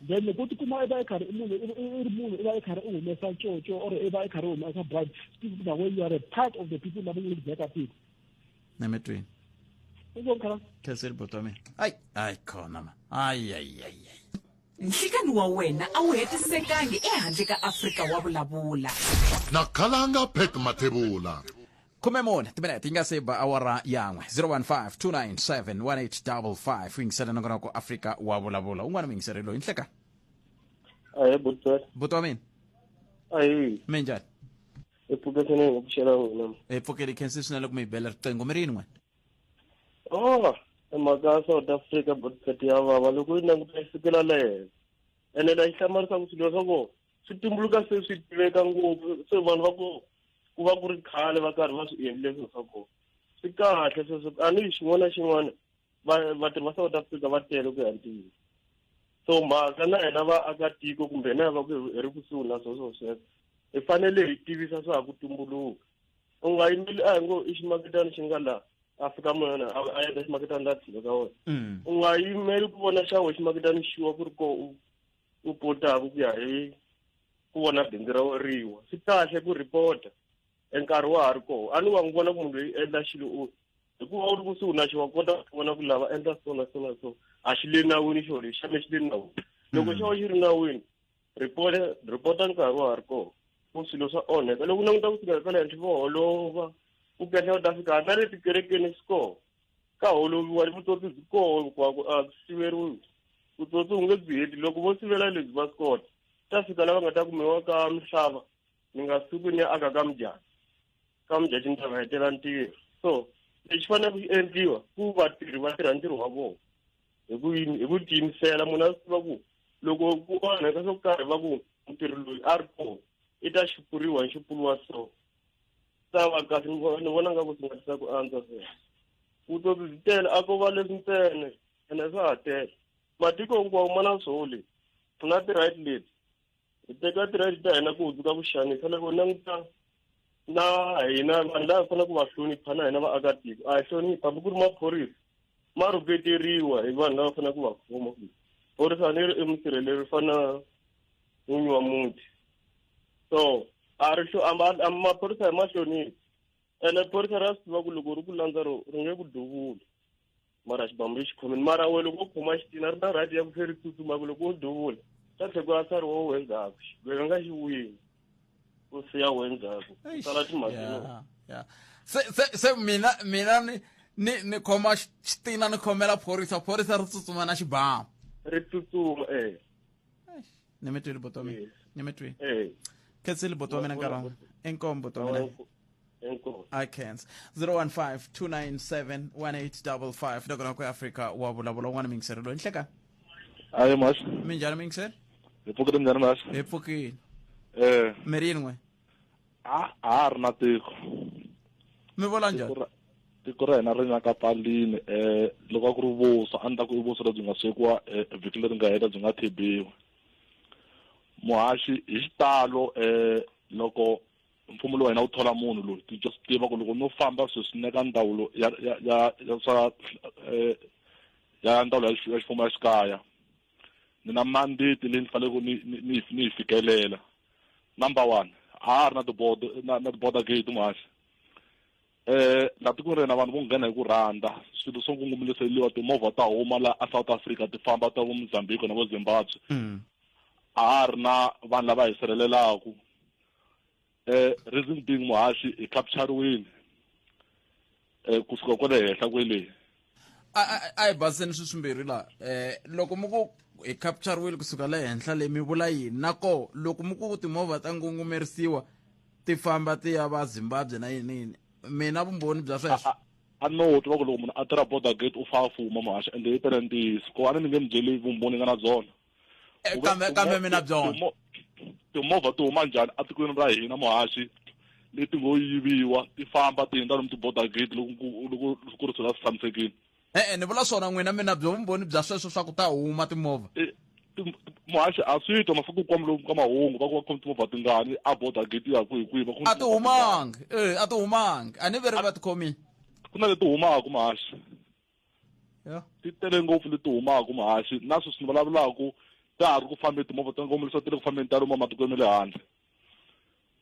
then loko ti kuma eva ekhari munhu eva ekhari u humesa coco or eva ekhari u humesa bribe speak na when you are a part of the people lava nge le ku ka tiko nemetweni Khalanga kheseli bhuti wa mina ai khona ma ai nhlikani wa wena a wu hetisekangi ehandle ka Afrika wa vulavula na Khalanga Pat Mathebula khume mune timinete yi nga se ba awara yan'we 015-297-1855 u yingisela nongona ku Afrika wa vulavula un'wana muyingiseri loyi nhleka buti wa mina mi njhani epfuketini hi ku xela wena epfukeli khensi swinene ku mi bela riqingho mi rini n'we mhaka ya South Africa budget ya vava loko yi languta yi fikela lehe ene la yi hlamarisa ku swilo swa ko swi tumbuluka se swi tiveka ngopfu se vanhu va ku va ku ri khale va karhi va swi endle leswi swa ko swi kahle sweswo a ni xin'wana na xin'wana vatirhi va South Africa va tele ku ya ntivo so mhaka na hina vaakatiko kumbe na va ku hi ri kusuhi na sweswo hi fanele hi tivisa swa ha ku tumbuluka u nga yimeli a hi ngo i ximaketana xi nga laha Afrika munhu a ya ximaketana la tshika ka wena u nga yimeli ku vona xa we ximaketana xiwa ku ri ko u potaka ku ya hi ku vona bindzu ra weriwa swi kahle ku report enkarhi wa ha ri koho a ni wa n'wi vona ku munhu loyi endla xilo hikuva u ri kusuhi na xi wa kota ku vona ku lava endla so na so na so a xi le nawini xo lexi xa me xi le nawini loko xo va xi ri nawini report nkarhi wa ha ri koho ku swilo swa onheka loko u languta ku fika hikwalaho henhla vo holova ku kehla ta fika na le tikerekeni swi ka holoviwa vutsotsi byi koho hinkwako a siveriwi vutsotsi u nge byi heti loko vo sivela lebyi va swi kota ta fika lava nga ta kumiwa ka misava ni nga suku ni ya aka ka mudyaxi ni ta va hetela ntirho so lexi faneleke xi endliwa ku vatirhi va tirha ntirho wa vona hi ku tiyimisela munhu a swi tiva ku loko ku onheka swo karhi va ku mutirhi loyi a ri koho i ta xipuriwa xipuluwa so ta va kahle ni vona nga ku swi nga tisa ku antswa sweswo vutomi byi tele a ko va leswi ntsene ene swa ha tele matiko hinkwawo ma na swoho leswi ku na ti-right leti hi teka ti-right ta hina ku hundzuka vuxanisa loko languta na hina vanhu lava fanele ku va hlonipha na hina vaakatiko a hi hlonipha hambi ku ri maphorisa ma rhuketeriwa hi vanhu lava fanele ku va khoma phorisa ni ri emusirheleri fana n'winyi wa muti so maphorisa hi mahloniphi ene phorisa ra swi tiva ku loko ri ku landza ri nge ku duvula mara xibambu ri xi khomeni mara we loko u khoma xitina ri na right ya ku tlhe ri tsutsuma ku loko u duvula ta tlhe ku ya sari wo we ndzhaku xigwega nga xi wini u siya we ndzhaku sala timhakeni se mina ni khoma xitina ni khomela phorisa ri tsutsuma na xibambu ri tsutsuma ni mi twile botomi ni mi twile khetsile botomi na nkarhi enkombo botomi I can't. 015-297-1855 loko ku Afrika wa vulavula un'wana mi ngiseri loyi nhleka ayi mas minjhani mi ngiseri hi pfukile njhani mas hi pfukile mi ri yini n'we a ri na tiko mi vula njhani tiko ra hina ri nyakapalini loko a ku ri vuswa a ni ta ku i vuswa lebyi nga swekiwa vhiki leri nga heta byi nga thibiwa muhaxi hi xitalo loko mfumo lowu hina wu thola munhu loyi ti just tiva ku loko no famba sweswi neka ndzawulo ya ndzawulo ya ximfumo ya xikaya ni na mandate leyi ni faneleke ni yi fikelela number 1 a ri na ti-border gate muhaxi la tikweni rena vanhu vo nghena hi ku rhandza swilo swo kungumeliseliwa timovha ta huma la a South Africa ti famba ta vo Mozambique na vo Zimbabwe a ri na vanhu lava hi sirhelelaku reason being muhaxi hi capture-wile kusuka kwale henhla kwele a hi baseni swimbirhi laha loko mi ku hi capture-wile kusuka le henhla le mi vula yini nako loko mi ku timovha ta ngungumerisiwa ti famba ti ya va Zimbabwe na yini mina vumbhoni bya sweswo a no tiva ku loko munhu a tirha border gate u fa fuma muhaxi ende hi tele ntiyiso ko a ni nge mi byeli vumbhoni nga na byona kambe mina byona timovha ti huma njhani a tikweni ra hina muhaxi leti ngo yiviwa ti famba ti hindza lomu ti-border gate loko ku ri swilo swi tshamisekile ni vula swona n'wina mina byo vumbhoni bya sweswo swa ku ta huma timovha muhaxi a swi twa masiku kwami lomu ka mahungu va ku va khomi timovha tingani a border gate ya ku hi kwihi a ti humangi a ti humangi a ni veri va ti khomini ku na leti humaku muhaxi ti tele ngopfu leti humaku muhaxi na sweswi ni vulavulaku ta ha ri ku fambeni timovha ta ngomulisa ti le ku fambeni ta lomu matikweni ma le handle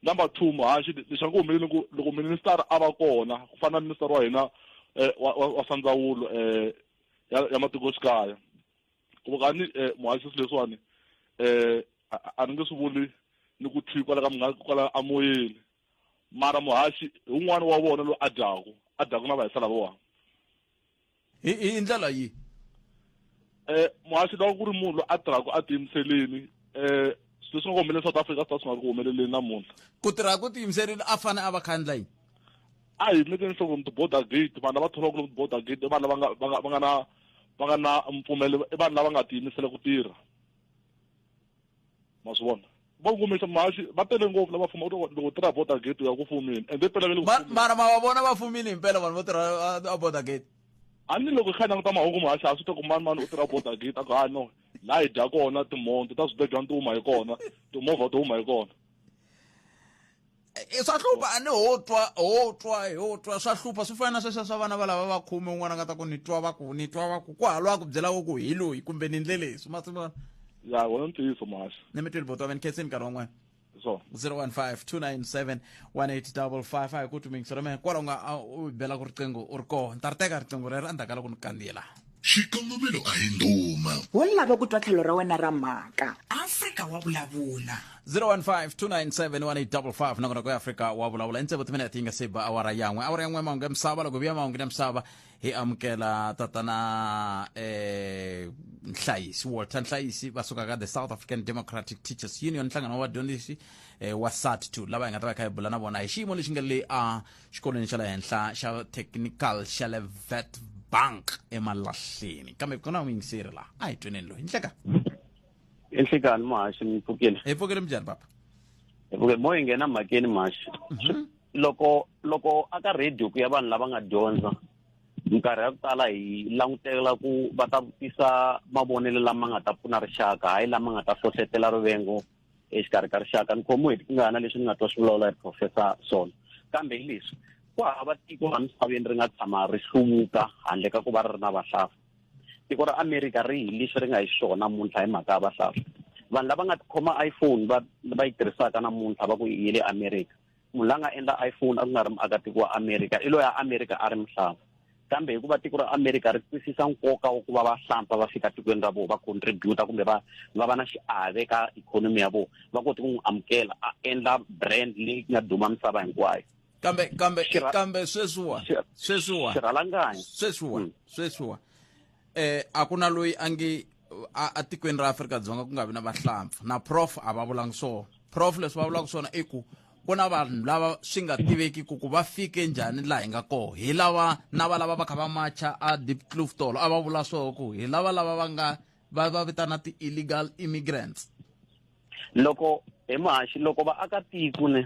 number 2 muhaxi lexi a nge humeleli ku loko minister a va kona ku fana na minister wa hina wa swa ndzawulo ya matikoxikaya ku vukani muhaxi swi leswiwani a ni nge swi vuli ni ku thyi kwala amoyeni mara muhaxi hi un'wana wa vona loyi a dyaku na vahisa lavawani hi ndlela yihi muhaxi loko ku ri munhu loyi a tirhaku a tiyimiseleni swilo swi nga ku humeleli South Africa swi nga ku humeleleni namuntlha ku tirha ku tiyimiserile a fane a va khandla yini a hi mekeni sure lomu ti-border gate vanhu lava thoriwaka lomu ti-border gate i vanhu lava va nga na mpfumelo i vanhu lava nga tiyimisela ku tirha ma swi vona va ngumisa muhaxi va tele ngopfu lava fuma loko tirha border gate ya ku fumini ende mara ma va vona va fumile hi mpela vanhu vo tirha a border gate a ni loko kha languta mahungu muhaxi a swi twa ku mani u tirha border gate a ku ha no la hi dya kona timonto ta swibedlwana ti huma hi kona timovha ti huma hi kona swa hlupha a ni ho twa swa hlupha swi fana na sweswo swa vana va lava va khume un'wana nga ta ku ni twa ku ku halwa ku byela ku hi loyi kumbe ni ndle leswi ma swi vona ya wona ntiyiso muhaxi ni mi twile botoven khetseni nkarhi wan'wana so 015-297-1855 a hi ku tumingisela me kwala u nga u bela ku riqingho u ri koho ni ta ri teka riqingho rero a ndzhaku ka loko ni kandziyela xikongomelo a hi nduma wo lava ku twa tlhelo ra wena ra mhaka Afrika wa vulavula 015-297-1855 nakona ku Afrika wa vulavula intsevo timinete yi nga se ba awara yan'we mahungu ya misava loko vuya mahungu ya misava hi amukela tatana Nhlayisi Nhlayisi va suka ka the South African Democratic Teachers Union nhlangano wa vadyondzisi wa SADTU lava hi nga ta va kha hi bula na vona hi xiyimo lexi nga le a xikolweni xa le henhla xa technical xa le vet bank emalahleni kambe ku na wingiseri laha a hi tweneni loyi nhleka enhlekani muhaxi mi pfukile hi pfukile mi njhani papa Porque mo ingena makeni mashi. Loko aka radio ku ya vanhu lava nga dyondza. Nkarhi ya ku tala hi langutela ku va ta vutisa mavonelo lama nga ta pfuna rixaka hayi lama nga ta hlohlotela rivengo exikarhi ka rixaka ni khomiwe hi tingana leswi ni nga twa swi vulavula hi Professor Sono kambe hi leswi ku hava tiko ra misaveni ri nga tshama ri hluvuka handle ka ku va ri ri na vahlampfa tiko ra America ri hi leswi ri nga hi swona muntlha hi mhaka ya vahlampfa vanhu lava nga khoma iPhone va yi tirhisaka namuntlha va ku hi le America munhu la nga endla iPhone a ku nga ri muakatiko wa America i loyi ya America a ri mihlava kambe hikuva tiko ra America ri twisisa nkoka wa ku va vahlampfa va fika tikweni ra vona va contributa kumbe va va na xiave ka ikhonomi ya vona va kota ku n'wi amukela a endla brand leyi nga duma misava hinkwayo kambe sweswiwa a ku na loyi a nge a tikweni ra Afrika-Dzonga ku nga vi na vahlampfa na prof a va vulangi swona prof leswi va vulaka swona i ku ku na vanhu lava swi nga tiveki ku va fike njhani laha hi nga koho hi lava na va lava va kha va macha a Diepsloot tolo a va vula swona ku hi lava va nga va vitana ti-illegal immigrants loko vaakatiko ne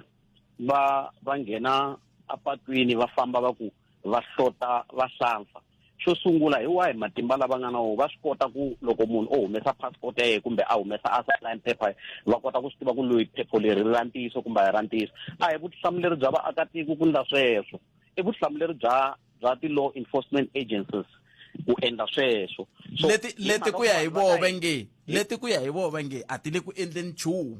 va nghena apatwini va famba va ku va hlota vahlampfa xo sungula hi wahi matimba lava nga na wo va swi kota ku loko munhu o humesa passport ya yena kumbe a humesa asylum paper va kota ku swi tiva ku loyi phepho leri ri ra ntiyiso kumbe a hi ra ntiyiso a hi vutihlamuleri bya vaakatiko ku endla sweswo i vutihlamuleri bya ti-law enforcement agencies ku endla sweswo leti ku ya hi vona va nge a ti le ku endleni nchumu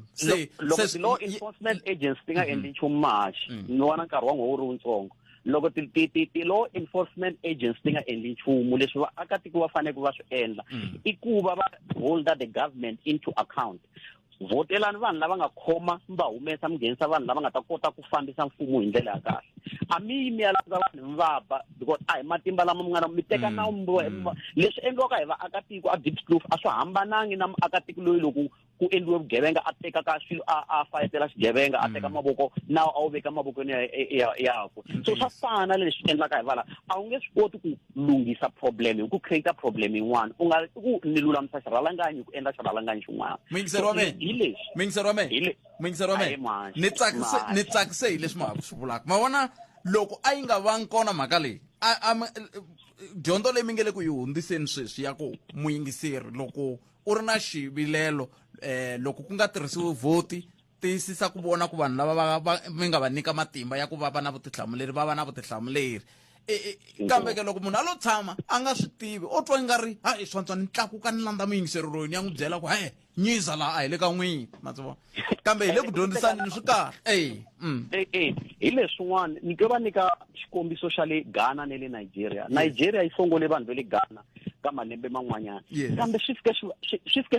loko ti-law enforcement agencies ti nga endli nchumu maxi ni vona nkarhi wa n'we wu ri wutsongo loko ti-law enforcement agencies ti nga endli nchumu leswi vaakatiko va fanele ku va swi endla i ku va va holder the government into account votelani vanhu lava nga khoma va humesa minghenisa vanhu lava nga ta kota ku fambisa mfumo hi ndlela ya kahle a mi yimi ya lava vanhu va ba because a hi matimba lama mi nga na mi teka na leswi endliwaka hi vaakatiko a Diepsloot a swi hambanangi na muakatiko loyi loko ku endliwe vugevenga a teka ka swilo a fayetela xigevenga a teka mavoko na a wu veka mavokweni yakwe so swa fana leswi endlaka hi vala a wu nge swi koti ku lunghisa problem hi ku create problem yin'wana u nga ku ni lulamisa xirhalanganyi ku endla xirhalanganyi xin'wana Mingisero wa mina ni tsakise hi leswi ma swi vulaka ma vona loko a yi nga vangi kona mhaka leyi dyondzo leyi mi nge le ku yi hundziseni sweswi ya ku muyingiseri loko u ri na xivilelo loko ku nga tirhisiwi vhoti tiyisisa ku vona ku vanhu lava mi nga va nyika matimba ya ku va na vutihlamuleri kambe ke loko munhu a lo tshama a nga swi tivi o twa nga ri hayi swantswa ni tlakuka ni landza muyingiseri loyi ni ya n'wi byela ku nyiza laha a hi le ka n'wini matsivona kambe hi le ku dyondzisani ni swi kahle hi leswin'wana ni ke va nyika xikombiso xa le Ghana ne le Nigeria yi hlongole vanhu va le Ghana ka malembe man'wanyana kambe swi fike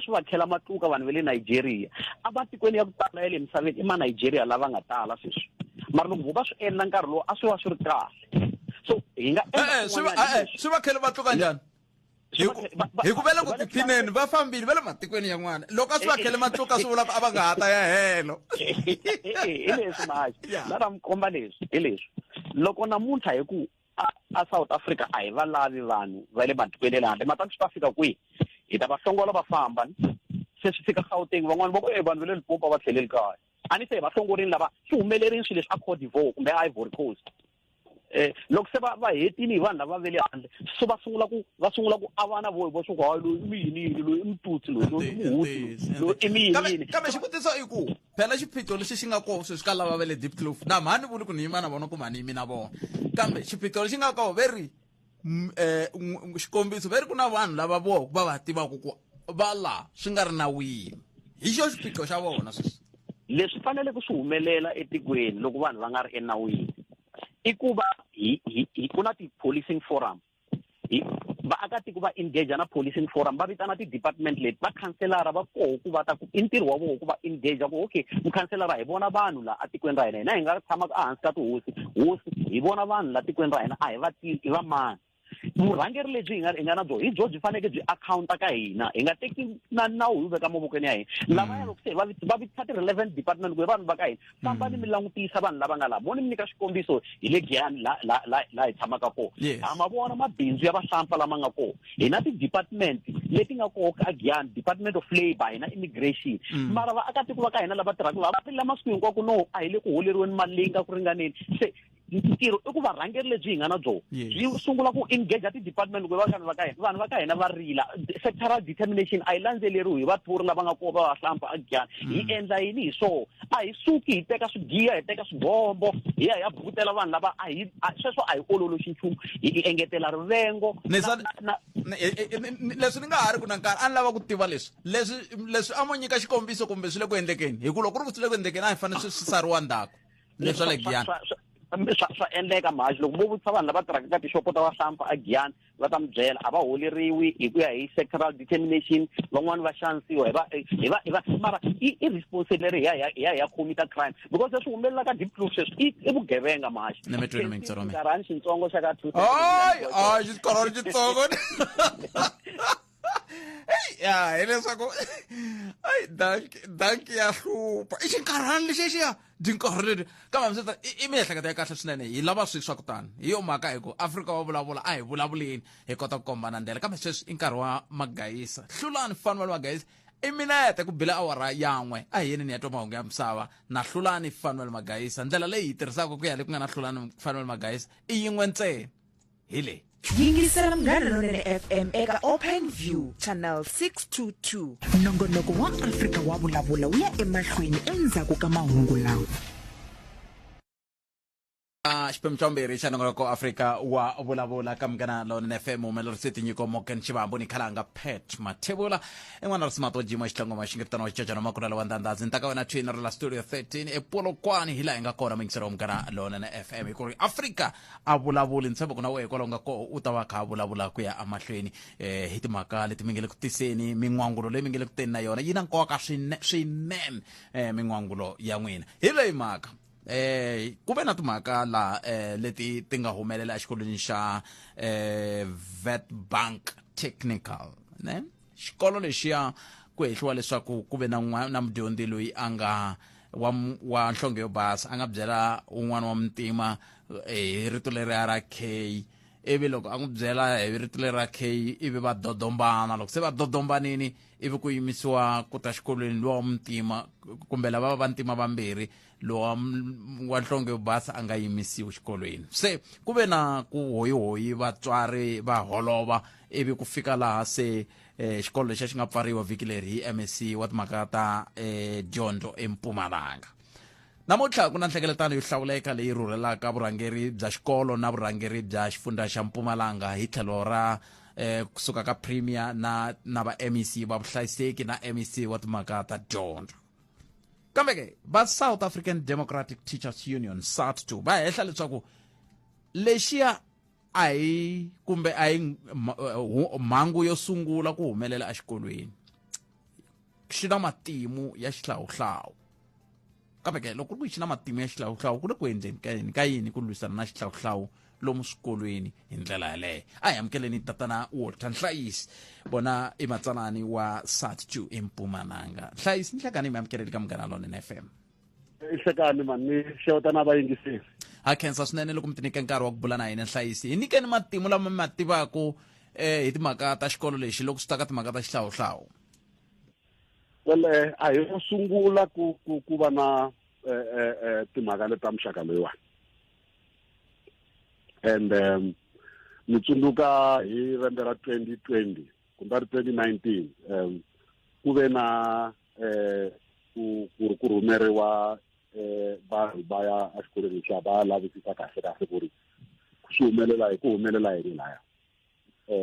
swi va khela matluka vanhu va le Nigeria a va tikweni ya ku tala ya le misaveni i ma Nigeria lava nga tala sweswi mara loko va swi endla nkarhi lowu a swi va swi ri kahle so hi nga swi va khele matluka njhani hi ku vele ku tiphineni va fambile va le matikweni yan'wana loko a swi va khele matluka swi vula ku a va nga hata ya helo hi leswi maji lava mi komba leswi hi leswi loko namuntlha hi ku a South Africa a hi va lavi vanhu va le matikweni le handle matatu swi ta fika kwihi hi ta va hlongola va famba se swi fika Gauteng van'wana va ku vanhu va le Limpopo va tlheleli kaya a ni se hi va hlongorini lava swi humelerini swilo leswi a Cote d'Ivoire kumbe Ivory Coast loko se va hetini hi vanhu lava va le handle so va sungula ku avana vo swi ku hayi loyi i miyinini loyi i mututsi loyi i miyinini kambe xivutiso i ku phela xiphiqo lexi xi nga koho sweswi ka lava va le Diepsloot na mhani vuli ku ni yima na vona ku mhani yimi na vona kambe xiphiqo lexi nga koho veri xikombiso veri ku na vanhu lava voho va va tivaka ku va laha swi nga ri nawini hi xo xiphiqo xa vona sweswi leswi fanele ku swi humelela etikweni loko vanhu va nga ri enawini i ku va ku na ti-policing forum vaakatiko va engage na policing forum va vitana ti-department leti va khanselara va koho ku va ta ku i ntirho wa vona ku va engage ku okay mukhanselara hi vona vanhu laha a tikweni ra hina hi nga tshamaka ehansi ka tihosi hi vona vanhu laha tikweni ra hina a hi va tivi i va mani vurhangeri lebyi hi nga na byo hi byo byi faneke byi accounta ka hina hi nga teki nawu hi veka mavokweni ya hina lavaya loko se va vitisa ti-relevant department ku vanhu va ka hina fambani mi langutisa vanhu lava nga laha voni mi nyika xikombiso hi le giyani la hi tshamaka kona ma vona mabindzu ya vahlampfa lama nga kona hi na ti-department leti nga koho ka giyani department of labor hi na immigration mara vaakatiko va ka hina lava tirhaka va pfilila masiku hinkwako no a hi le ku holeriweni mali leyi nga ku ringaneni se ntirho i ku varhangeri lebyi hi nga na byo byi sungula ku engage ti-department ku vanhu va ka hina va rila sectoral determination a yi landzeleriwi hi vathori lava nga koho va vahlampfa a giyani hi endla yini hi swona a hi suki hi teka swigiya hi teka swibombo hi ya hi ya bukutela vanhu lava sweswo a hi ololoxi nchumu hi engetela rivengo leswi ni nga ha ri ku na nkarhi a ni lava ku tiva leswi a mo nyika xikombiso kumbe swi le ku endlekeni hi ku loko ku ri ku swi le ku endlekeni a hi fanele swi sariwa ndzhaku leswi le giyani swa endleka mhaxi loko vo vutisa vanhu lava tirhaka ka tishopo ta vahlampfa a giyani va ta mi byela a va holeriwi hi ku ya hi sectoral determination van'wani va xanisiwa hi va mara i responsibility hi ya commit crime because leswi humelela ka Diepsloot sweswi i vugevenga mhaxi nkarhani xitsongo xa ka xikorhoni xitsongo hileswaku danki ya hlupha i xinkarhani lexixiya dinkarhi kambe miseta i miehleketo ya kahle swinene hi lava swilo swa kutani hi yo mhaka hi ku Afrika wa vulavula a hi vulavuleni hi kota ku kombana ndlela kambe sweswi i nkarhi wa magayisa hlulani fanuel magayisa i minete ku bila awara yan'we a hi yeni ya twa mahungu ya misava na hlulani fanuel magayisa ndlela leyi hi tirhisaka ku ya le ku nga na hlulani fanuel magayisa i yin'we ntsena hi leyi yingisela Munghana Lonene FM eka Open View channel 622 nongonoko wa Afrika wa vulavula wu ya emahlweni endzhaku ka mahungu lawa xiphemu xa vumbirhi xa nongonoko Afrika wa vulavula ka Munghana Lonene FM humelerisi tinyiko Morgan Xivambu ni Khalanga Pat Mathebula en'wana ri simato jima xitlangoma xi ngetana xicacana makulala wa ndandhazi ni taka wena twina ri la studio 13 epolokwani hi laha hi nga kona mingisero wa Munghana Lonene FM ku ri Afrika a vulavuli ntshembo ku na wehe kwalaho nga koho u ta va kha a vulavula ku ya amahlweni hi timhaka leti mi nge le ku tiseni min'wangulo leyi mi nge le ku teni na yona yi na nkoka swinene min'wangulo ya n'wina hi leyi mhaka ku ve na timhaka la leti ti nga humelela exikolweni xa Witbank Technical ne xikolo lexiya ku hehliwa leswaku ku ve na mudyondzi loyi a nga wa nhlonge yo basa a nga byela un'wana wa muntima hi rito leriya ra K ivi loko a n'wi byela hi rito leri ra K ivi va dodombana loko se va dodombanini ivi ku yimisiwa ku ta xikolweni lowa muntima kumbe lava va ntima vambirhi lowa wa nhlonge yo basa a nga yimisiwi xikolweni se ku ve na ku hoyihoyi vatswari va holova ivi ku fika laha se xikolo lexi xi nga pfariwa vhiki leri hi MSc wa timhaka ta dyondzo eMpumalanga namuntlha ku na nhlengeletano yo hlawuleka leyi rhurhelaka vurhangeri bya xikolo na vurhangeri bya xifundza xa Mpumalanga hi tlhelo ra kusuka ka premier na va MEC va vuhlayiseki na MEC wa timhaka ta dyondzo kambe ke va South African Democratic Teachers Union SADTU va hehla leswaku lexiya a hi kumbe a hi mhangu yo sungula ku humelela exikolweni xi na matimu ya xihlawuhlawu kambe ke loko ku xi na matimu ya xihlawuhlawu ku le ku endleni ka yini ku lwisana na xihlawuhlawu lomu swikolweni hi ndlela yaleyo a hi amukeleni tatana Walter Nhlayisi bona i matsanani wa SADTU eMpumalanga Nhlayisi ni hlekani mi amukeleli ka Munghana Lonene FM ihlekani mani xewta na vayingiseri ha khensa swinene loko mi ti nyike nkarhi wa ku bula na hina Nhlayisi hi nyikeni matimu lama mi ma tivaka hi timhaka ta xikolo lexi loko swi ta ka timhaka ta xihlawuhlawu well a hi sungula ku va na timhaka leta muxaka loyiwani and ni tsundzuka hi lembe ra 2020 kumbe ri 2019 ku ve na ku rhumeriwa vanhu va ya exikolweni xa va lavisisa kahle ku ri swi humelela hi laya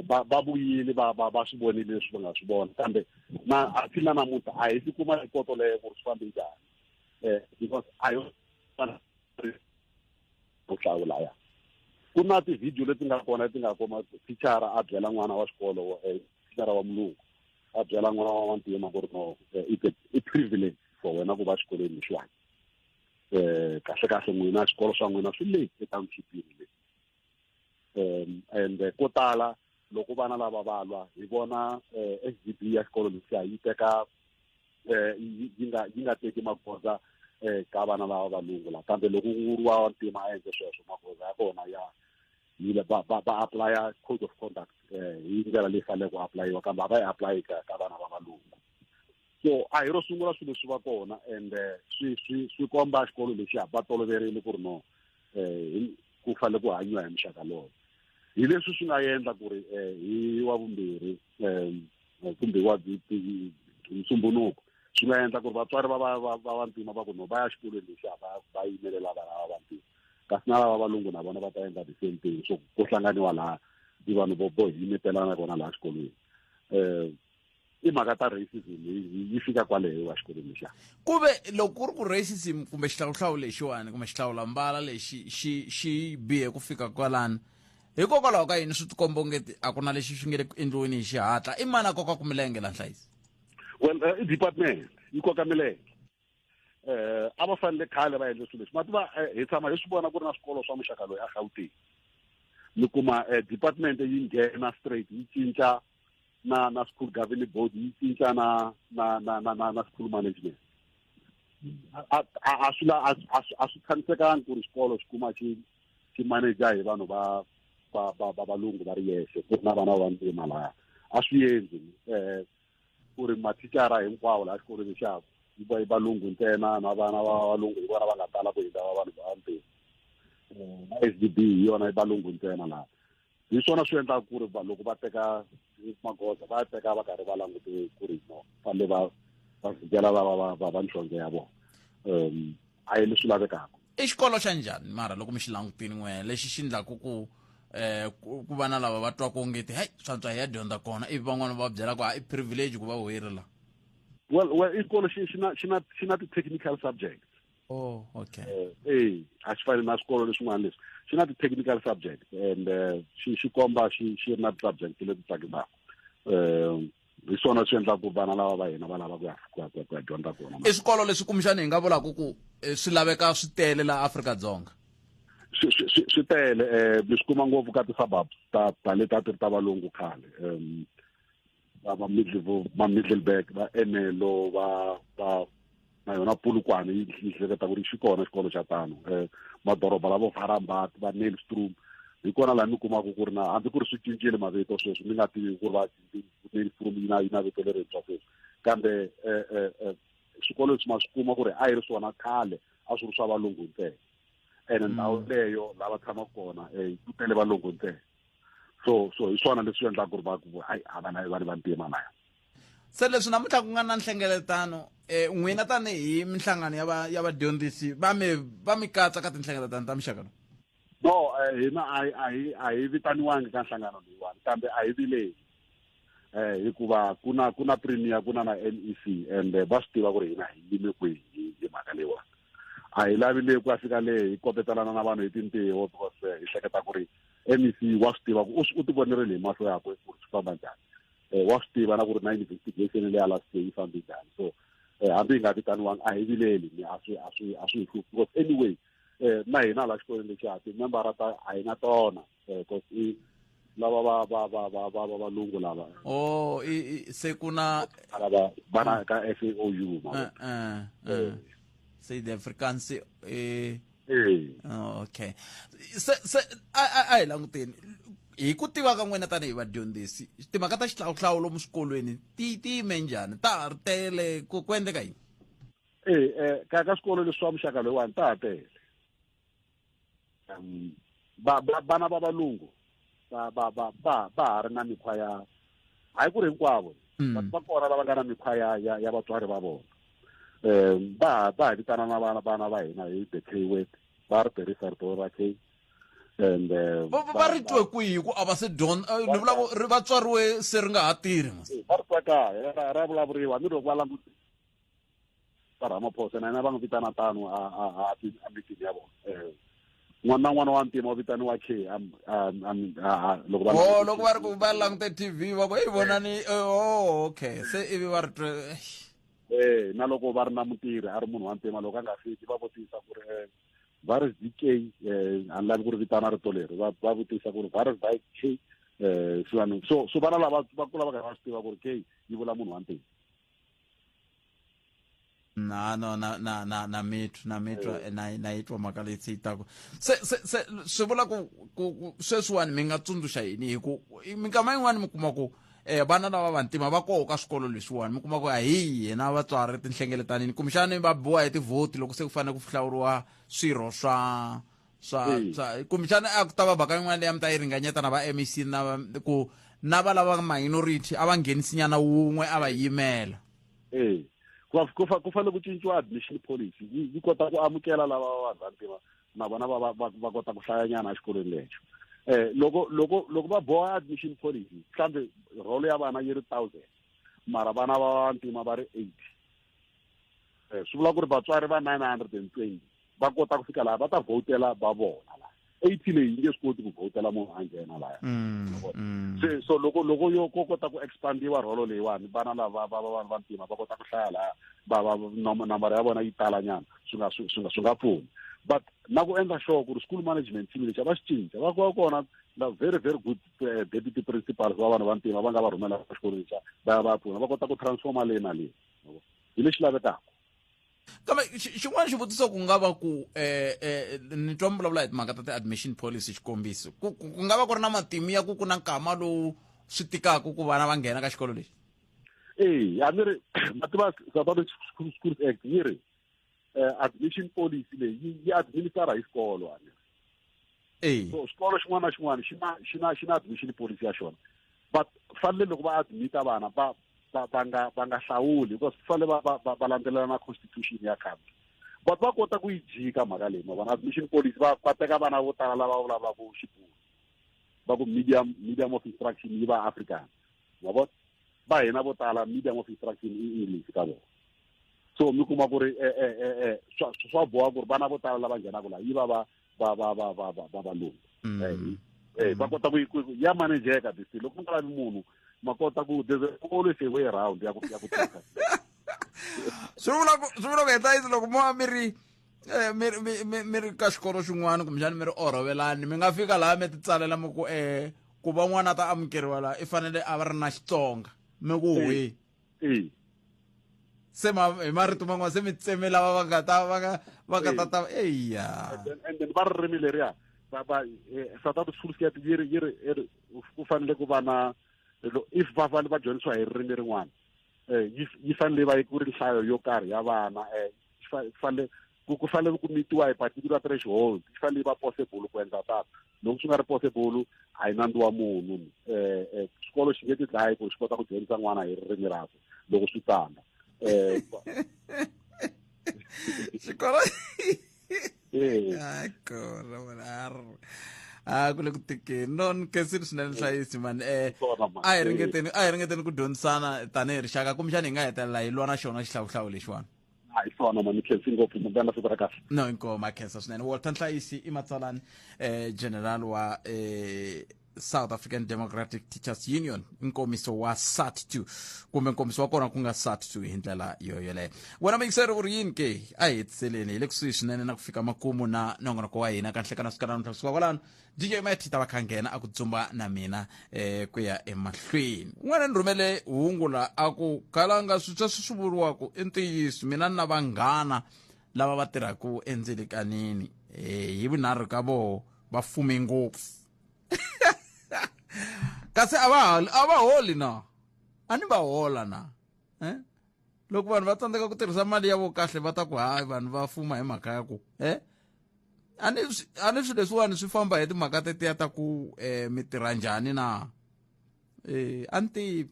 va vuyile va swi vonile leswi va nga swi vona kambe na a phila namuntlha a hi si kuma rikoto leyo ku ri swi fambe njhani because a yo vuhlawulaya ku na ti-video leti nga kona leti nga koma thichara a byela n'wana wa xikolo thichara wa mulungu a byela n'wana wa wantima ku ri no i privilege for wena ku va xikolweni lexiwani kahle n'wina swikolo swa n'wina swi le etownshipini le and ko tala loko vana lava valwa hi vona SGB ya xikolo lexiya yi teka yi nga teki magoza ka vana lava valungu la kambe loko nguriwa wa ntima a endle sweswo magoza ya kona ya va applya code of conduct hi ndlela leyi fanele ku applyiwa kambe a va yi apply ka vana va valungu. So a hi ro sungula swilo leswi va kona and swi komba xikolo lexiya va toloverile ku ri no ku fanele ku hanyiwa hi muxaka lowo. Hi leswi swi nga endla ku ri hi wa vumbirhi kumbe wa Musumbunuko swi nga endla ku ri vatswari va vantima va ku no va ya xikolweni lexiya va yimelela vana va vantima kasi na lava valungu na vona va ta endla the same thing so ku hlanganiwa laha hi vanhu vo yimetelana vona laha xikolweni. I mhaka ta racism yi fika kwaleho wa xikolweni lexiya ku ve loko ku ri ku racism kumbe xihlawuhlawu lexiwani kumbe xihlawulambala lexi xi bihe ku fika kwalani hikokwalaho ka yini swi tikomba ongeti a ku na lexi swi nge le ku endliweni hi xihatla i mani a koka ku milenge la Nhlayisi? Well i department yi koka milenge a va fanele khale va endle swilo leswi mativa hi tshama hi swi vona ku ri na swikolo swa muxaka loyi a Gauteng mi kuma department yi nghena straight yi cinca na school governing board yi cinca na school management a swi tshamisekangi ku ri xikolo xi kuma xi manager hi vanhu va valungu va ri yexe ku ri na vana va vantima laya a swi endli ku ri mathicara hinkwawo laha xikolweni lexiya yi va valungu ntsena na vana va valungu hi vona va nga tala ku hindza vanhu va vantima na SDB hi yona yi valungu ntsena laha hi swona swi endlaka ku ri loko va teka magoza va teka va karhi va langute ku ri no fanele va fikela va nhlonge ya vona a yi leswi lavekaka. I xikolo xa njhani mara loko mi xi langutini n'we lexi xi endlaku ku vana lava va twa ku ongeti hayi swantswa hi ya dyondza kona ivi van'wana va byela ku i privilege ku va huwelela? Well i xikolo xi na ti-technical subjects. Oh okay. A xi fani na swikolo leswin'wana leswi xi na ti-technical subjects and xi komba xi ri na ti-subject leti tsakisaka hi swona swi endlaka ku vana lava va hina va lava ku ya dyondza kona. I swikolo leswi kumbexani hi nga vulaka ku swi laveka swi tele laha Afrika-Dzonga? Swi tele leswi kuma ngopfu ka ti-suburbs ta leta ti ri ta valungu khale va Middelburg va Enelo va na yona Polokwane yi hleketa ku ri xi kona xikolo xa tano madoroba lavo Vahlampfa va Diepsloot hi kona laha mi kumaka ku ri na hambi ku ri swi cincile mavito sweswi mi nga tivi ku ri va Diepsloot yi na vito lerintshwa sweswi kambe swikolo leswi ma swi kuma ku ri a yi ri swona khale a swi ri swa valungu ntsena ene ndhawu leyo lava tshamaka kona ku tele valungu ntsena so hi swona leswi endlaka ku ri va ku a vana va ri vantima na se leswi namuntlha ku nga na nhlengeletano n'wina tanihi minhlangano ya vadyondzisi va mi katsa ka tinhlengeletano ta muxaka lowu? No hina a hi vitaniwangi ka nhlangano leyiwani kambe a hi vileli hikuva ku na premier ku na NEC and va swi tiva ku ri hina hi yime kwihi hi mhaka leyiwani a hi lavi leyi ku ya fika leyi hi kopetelana na vanhu hi tintiho because hi hleketa ku ri NEC wa swi tiva ku u ti vonerile hi mahlo yakwe ku ri swi famba njhani wa swi tiva na ku ri na investigation leyi ala swi yi fambi njhani so hambi hi nga vitaniwangi a hi vileli a swi hi hluphi because anyway na hina la xikolweni lexiya timembara ta a hi na tona because lava va valungu lava se ku na vana ka SAOU se the Afrikaans okay se a hi languteni hi ku tiva ka n'wina tanihi vadyondzisi timhaka ta xihlawuhlawu lomu swikolweni ti yime njhani ta ha ri tele ku endleka yini? Ka swikolo leswi swa muxaka loyiwani ta ha tele vana va valungu va ha ri na mikhwa ya hayi ku ri hinkwavo va kona lava nga na mikhwa ya vatswari va vona va ha vitana na vana va hina hi the K-word va ri tirhisa rito ra K and va ri twe kwihi ku a va se dyondza ni vula ku ri vatswariwe se ri nga ha tirhi va ri twa kaya ra vulavuriwa ni loko va languti va Ramaphosa na yena va n'wi vitana tano a mitini ya vona n'wana wa ntima wa vitaniwa K loko va ri ku va langute TV va ku hi vonani okay se ivi va ri twe na loko va ri na mutirhi a ri munhu wa ntima loko a nga fiki va vutisa ku ri virus DK anlavi ku ri vitana rito leri va vutisa ku ri virus DK so vana lava va kula va ka va swi tiva ku ri K yi vula munhu wa ntima. na mitwa na itwa mhaka leyi tsitako se vula ku sweswiwani mi nga tsundzuxa yini hi ku minkama yin'wani mi kuma ku vana lava vantima va koho ka swikolo leswiwani mi kuma ku hi hina vatswari tinhlengeletanini kumbexani va biwa hi tivhoti loko se ku fanele ku hlawuriwa swirho swa kumbexani a ku ta va bhaka yin'wana leyi a mi ta yi ringanyeta na va MEC na va lava minority a va nghenisinyana wun'we a va yimela. Ku fanele ku cinciwa admission policy yi kota ku amukela lava vantima na vona va kota ku hlayanyana exikolweni lexo. Loko va boha admission policy kambe role ya vana yi ri 1000 mara vana va vantima va ri 80 swi vula ku ri vatswari va 920 va kota ku fika laha va ta votela va vona la 80 leyi yi nge swi koti ku votela munhu a nghena laya. So loko yo kota ku expandiwa rolo leyiwani vana lava va vantima va kota ku hlaya laha nambara ya vona yi talanyana swi nga pfuni. But na ku endla sure ku ri school management team lexi va xi cinca va kona na very good deputy principals va vanhu vantima va nga va rhumela exikolweni lexa va pfuna va kota ku transforma leyi na leyi hi lexi lavekaka. Kambe xin'wana xivutiso ku nga va ku ni twa mi vulavula hi timhaka ta ti-admission policy xikombiso ku nga va ku ri na matimu ya ku na nkama lowu swi tikaka ku vana va nghena ka xikolo lexi. A ni ri mativa South African Schools Act yi ri admission policy leyi yi administra hi xikolo so xikolo xin'wana na xin'wana xi na admission policy ya xona but fanele loko va admita vana va nga hlawuli because fanele va landzelela na constitution ya Kambe but va kota ku yi jika mhaka leyi mavana admission policy va teka vana vo tala lava vulavulaka xibunu va ku medium of instruction yi va African mavona va hina vo tala medium of instruction i English ka vona. So mi kuma ku ri swa boha ku ri vana vo tala lava nghenaka laha yi va valungu va kota ku ya manageka disi loko nga lavi munhu ma kota ku there's always a way around ya ku tika. swi vula ku Nhlayisi loko mo va mi ri ka xikolo xin'wana kumbexani mi ri orovelani mi nga fika laha mi titsalela mi ku van'wana ta amukeriwa laha i fanele a va ri na Xitsonga mi ku se hi marito man'wana se mi tseme lava va nga ta eya and then va ririmi leriya South African Schools Act yi ri ku fanele ku va na if va dyondzisiwa hi ririmi rin'wana yi fanele va yi ku ri nhlayo yo karhi ya vana ku fanele ku mitiwa hi particular threshold yi fanele yi va possible ku endla tata loko swi nga ri possible a yi nandziwa munhu xikolo xi nge ti dlayi ku xi kota ku dyondzisa n'wana hi ririmi rakwe loko swi tsanda xikolo ku le ku tikeni non kesiri swinene Nhlayisi mani a hi ringeteni ku dyondzisana tanihi rixaka kumbexani hi nga hetelela hi lwa na xona xihlawuhlawu lexiwani. Hi swona mani khensi ngopfu mi vana swi kahle. No inkomo khensa swinene Walter Nhlayisi i matsalani general wa South African Democratic Teachers Union nkomiso wa SADTU kumbe nkomiso wa kona ku nga SADTU hi ndlela yoyoleyo. Wena mixer u ri yini ke a hi hetiseleni hi le kusuhi swinene na ku fika makumu na nongonoko wa hina ka nhlekana swi kana ntlhla kwalano DJ Mathi ta va khangena a ku dzumba na mina ku ya emahlweni. Un'wana ni rhumele hungu la a ku Khalanga switswa swi vuriwaku i ntiyiso mina na vanghana lava va tirhaku endzelekanini hi vunharhu ka voho va fume ngopfu kasi a va holi na a ni va hola na loko vanhu va tsandzeka ku tirhisa mali ya vo kahle va ta ku hayi vanhu va fuma hi mhaka ya ku a ni swi leswiwani swi famba hi timhaka tetiya ta ku mi tirha njhani na a ni tivi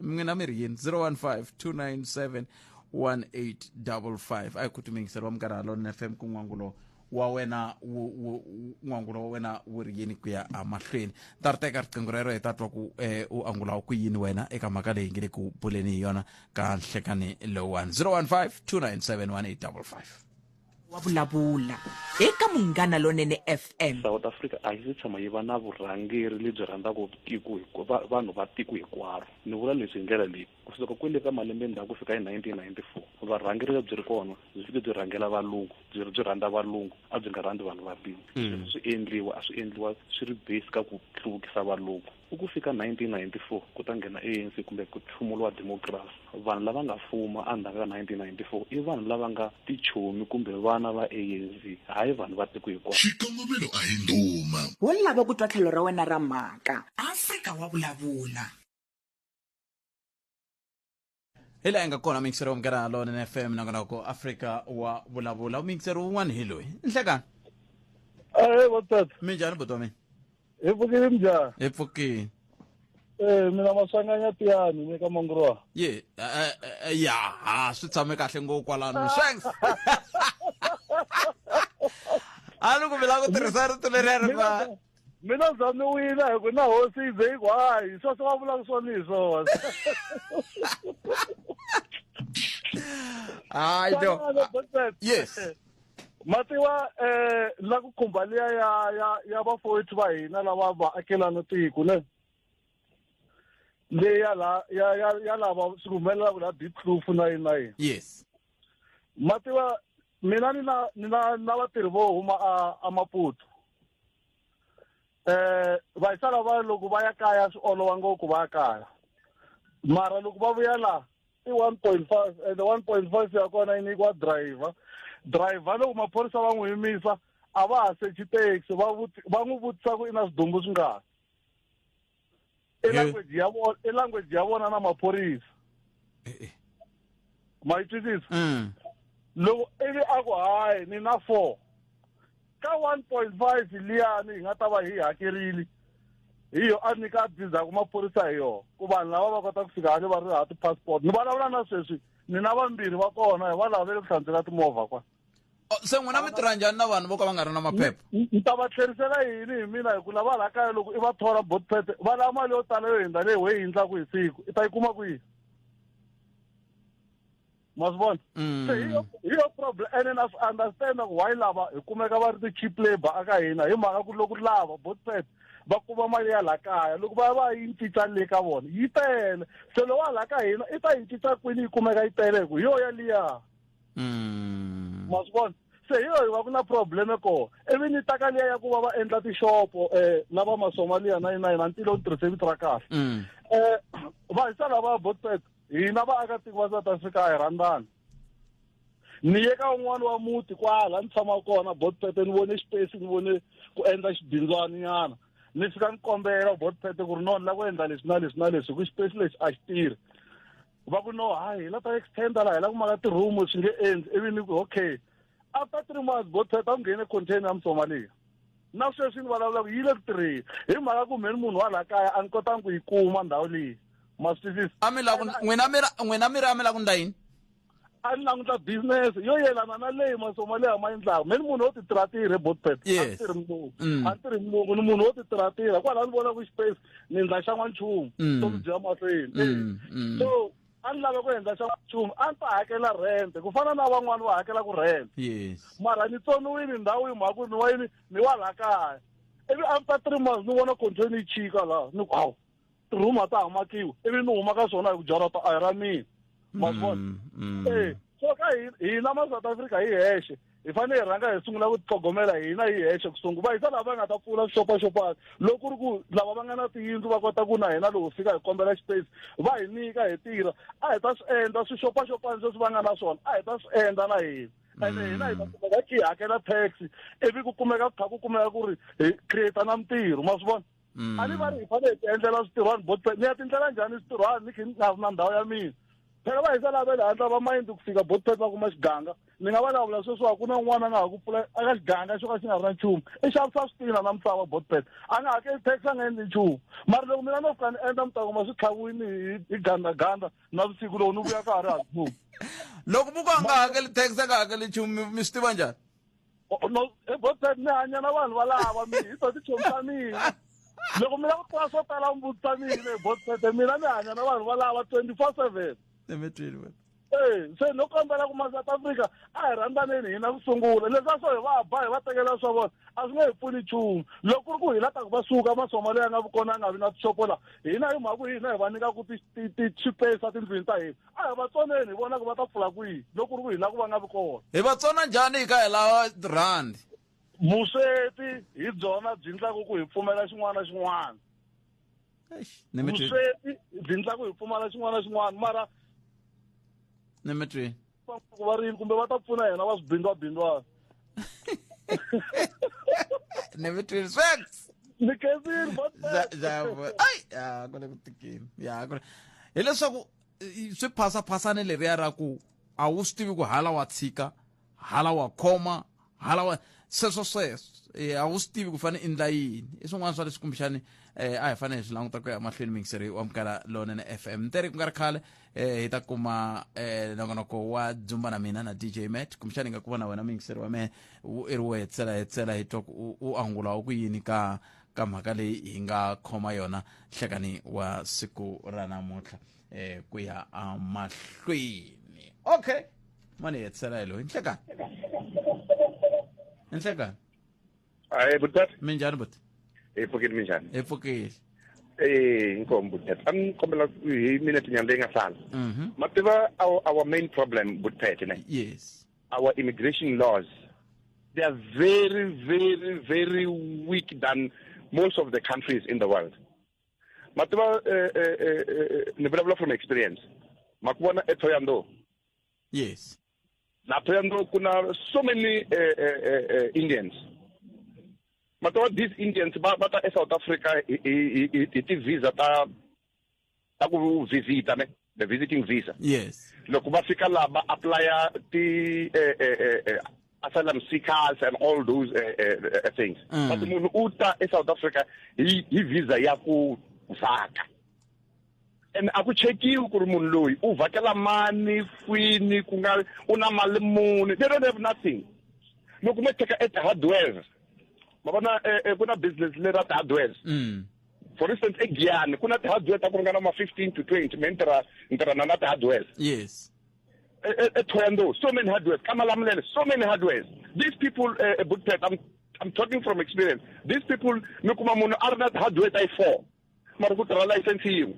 mina mi ri yini 015-297-1855 a hi khutumingiseriwa minkarhi halona FM ku n'wangulo wa wena wu ri yini ku ya amahlweni ta ri teka riqingho rero hi ta twa ku u angulawu ku yini wena eka mhaka leyi nge le ku buleni hi yona ka nhlekani lowani 015-297-1855 wa vulavula eka Munghana Lonene FM. South Africa a yi se tshama yi va na vurhangeri lebyi rhandzaka tiko vanhu va tiko hinkwaro ni vula leswi hi ndlela leyi kusuka kwele ka malembe ndzhaku ku fika hi 1994 varhangeri lebyi ri kona byi fike byi rhangela valungu byi rhandza valungu a byi nga rhandzi vanhu va bini swi endliwa a swi endliwa swi ri base ka ku hluvukisa valungu ku fika 1994 ku ta nghena ANC kumbe ku tlhumuliwa democracy vanhu lava nga fuma endzhaku ka 1994 i vanhu lava nga tichomi kumbe vana va ANC hayi vanhu va tiko hinkwaro xikongomelo a hi nduma wo lava ku twa tlhelo ra wena ra mhaka Afrika wa vulavula hila enga kona mixer wa mgara lo na FM na ko Afrika wa vulavula mixer wun'wana hi loyi Nhlekani what's minjani boto mina Epfukile mjani? Epfukile. Mina masanganya tiyani ni ka Mongoroa. Yeah, ya, swi tshame kahle ngopfu kwalano. Thanks. Alo ku vela ku tirhisa rito leri ba. Mina zaniwile hi ku na hosi ze kwayi, swo swa vula ku swoniso. Yes. Matiwa la ku khumbalia ya bafowethu va hina lava va akelana tiko ne le ya lava swihumelela ku la Diepsloot na yina yes Matiwa mina na vatirhi vo huma a Maputo va isala va loko va ya kaya swi olova ngopfu va ya kaya mara loko va vuya la i 1.5 the 1.5 ya kona yi nyikiwa driver loko maphorisa va n'wi yimisa a va ha sechi taxi va n'wi vutisa ku i na swidumbu swi nga i language ya vona na maphorisa ma yi twisisa loko ivi a ku hayi ni na 4 ka 1.5 liyani hi nga ta va hi hakerile hi yo a nyika biza ku maphorisa hi yo ku vanhu lava va kota ku fika hale va ri ha ti-passport ni vulavula na sweswi ni na vambirhi va kona hi va lavele ku hlantswela timovha kwa se n'wina mi tirha njhani na vanhu vo ka va nga ri na maphepha ni ta va tlherisela yini hi mina hi ku lava la kaya loko i va thola botpet va lava mali yo tala yo hindza leyi hi hindlaku hi siku i ta yi kuma kwihi ma swi vona se hi yo problem ene na swi understand ku why lava hi kumeka va ri ti-cheap labor aka hina hi mhaka ku loko lava botpet va kuma mali ya la kaya loko va yi cinca le ka vona yi tele se loko va la ka hina i ta yi cinca kwini yi kumeka yi tele hi ku yo ya liya ma swi vona se hi yo hi va ku na probleme kona ivi ni taka liya ya ku va va endla tishopo lava masomaliya na yina hina ntilo ni tirhise vito ra kahle va hisa lava botpet hina vaakatiko va South Africa hi rhandzana ni ye ka un'wana wa muti kwala ni tshama kona botpet ni vone space ni vone ku endla xibindzwani nyana ni fika ni kombela botpet ku ri no ni la ku endla leswi na leswi na leswi ku space lexi a xi tirhi va ku no hayi la ta extenda la hi la ku maka ti-room swi nge endli ivi ni ku okay after 3 months botpet a nghene container ya Msomaliya na sweswi ni vulavula ku yi le ku tirheni hi mhaka ku mheni munhu wa la kaya a ni kotangi ku yi kuma ndhawu leyi ma swi twisisa a mi la ku n'wina mi ri a mi la ku ndla yini a ni languta business yo yelana na leyi Masomaliya ma endlaka mheni munhu wo ti tirha tirhe botpet a ni tirhi mulungu a ni tirhi mulungu ni munhu wo ti tirha tirha kwala ni vona ku space ni endla xa n'wanchumu tomi byi ya mahlweni so a ni lava ku endla xa n'wanchumu a ni ta hakela rent ku fana na van'wani va hakela ku rent mara ni tsoniwini ndhawu hi mhaka ku ni wa yini ni wa la kaya ivi after 3 months ni vona container yi chika laha ni ku hawu ti-room a ta hamakiwa ivi ni huma ka swona hi ku jarata a hi ra mina ma swi vona so ka hina ma-South Africa hi hexe hi fanele hi rhanga hi sungula ku titlhogomela hina hi hexe ku sungula va hisa lava va nga ta pfula swixopaxopana loko ku ri ku lava va nga na tiyindlu va kota ku na hina loko fika hi kombela space va hi nyika hi tirha a hi ta swi endla swixopaxopana sweswi va nga na swona a hi ta swi endla na hina ene hina hi ta kumeka hi hakela tax ivi ku kumeka ku kha ku kumeka ku ri hi create na mintirho ma swi vona a ni va ri hi fanele hi ti endlela switirhwani botpet ni ya tindlela njhani switirhwani ni khi na ndhawu ya mina phela va hisa lava le handla va mayindi ku fika botpet va kuma xiganga ni nga vulavula sweswiwa ku na n'wana a nga ha ku pfula aka xiganga xo ka xi nga ri na nchumu i xavisa switina na misava botpet a nga hakeli tax a nga endli nchumu mara loko mina no fika ni endla mi ta kuma swi tlhaviwini hi gandaganda na vusiku loko ni vuya ka ha ri hanchumu loko muku a nga hakeli tax a nga hakeli nchumu mi swi tiva njhani botpet ni hanya na vanhu valava mi hi to tichomisa mina loko mina ku tiva swo tala mi vutisa mina botpet mina ni hanya na vanhu valava 24/7 emetweni se no kombela ku ma South Africa a hi rhandaneni hina ku sungula leswi swo hi va ba hi va tekela swa vona a swi nge hi pfuni nchumu loko ku ri ku hina ta ku va suka masomali ya nga vi kona nga vi na tishopo la hina hi mhaka hina hi va nyika ku ti-space tindlwini ta hina a hi va tsoneni hi vona ku va ta pfula kwihi loko ku ri ku hina ku va nga vi kona hi va tsona njhani hi ka hi lava rand vusweti hi byona byi endlaka ku hi pfumela xin'wana na xin'wana vusweti byi endlaka ku hi pfumala xin'wana na xin'wana mara Nemetri. Varimi kumbe va ta pfuna hina va swibindwabindwana. Nemetri respects. Ni kezini ya kule ku tikini. Ya kule. Hileswaku swi phasane leriya ra ku a wu swi tivi ku hala wa tshika, hala wa khoma, hala wa sweswo a wu swi tivi ku fane endla yini. I swin'wana swa leswi kumbexani a hi fanele hi swi languta ku ya mahlweni mingiseri wa Amukela Lonene FM ntere ku nga ri khale hi ta kuma nongonoko wa dzumba na mina na DJ Matt kumbexani nga ku va na wena mingiseri wa mehe i ri wo hetsela hi twa u angula ku yini ka mhaka leyi hi nga khoma yona nhlekani wa siku ra namuntlha ku ya mahlweni. Okay mani hetsela hi loyi nhlekani butat minjhani buti epfukile minjhani epfukile inkomo butat kombela hi minute nyana leyi nga sala ma tiva our main problem butphethe ne yes our immigration laws they are very very very weak than most of the countries in the world ma tiva ni vulavula from experience ma ku vona eThoyando yes na Thoyando kuna so many Indians. But all these Indians, but South Africa, it is visa ta visit, the visiting visa. Yes. Look, Africa laba apply the asylum seekers and all those things. But the uta South Africa, he visa yaku vaka. And aku cheki ukuri munhu loyi u vhakela mani kwini ku nga una mali muni they don't have nothing loko me teka at hardware mabona kuna business lera ta hardware for instance eGiyani kuna ta hardware ta ku ringana ma 15 to 20 mentra na ta hardware yes eThoyando so many hardware kamalamlele so many hardware these people I'm talking from experience these people mikuma munhu arna hardware ta 4 mara ku tra license yiwe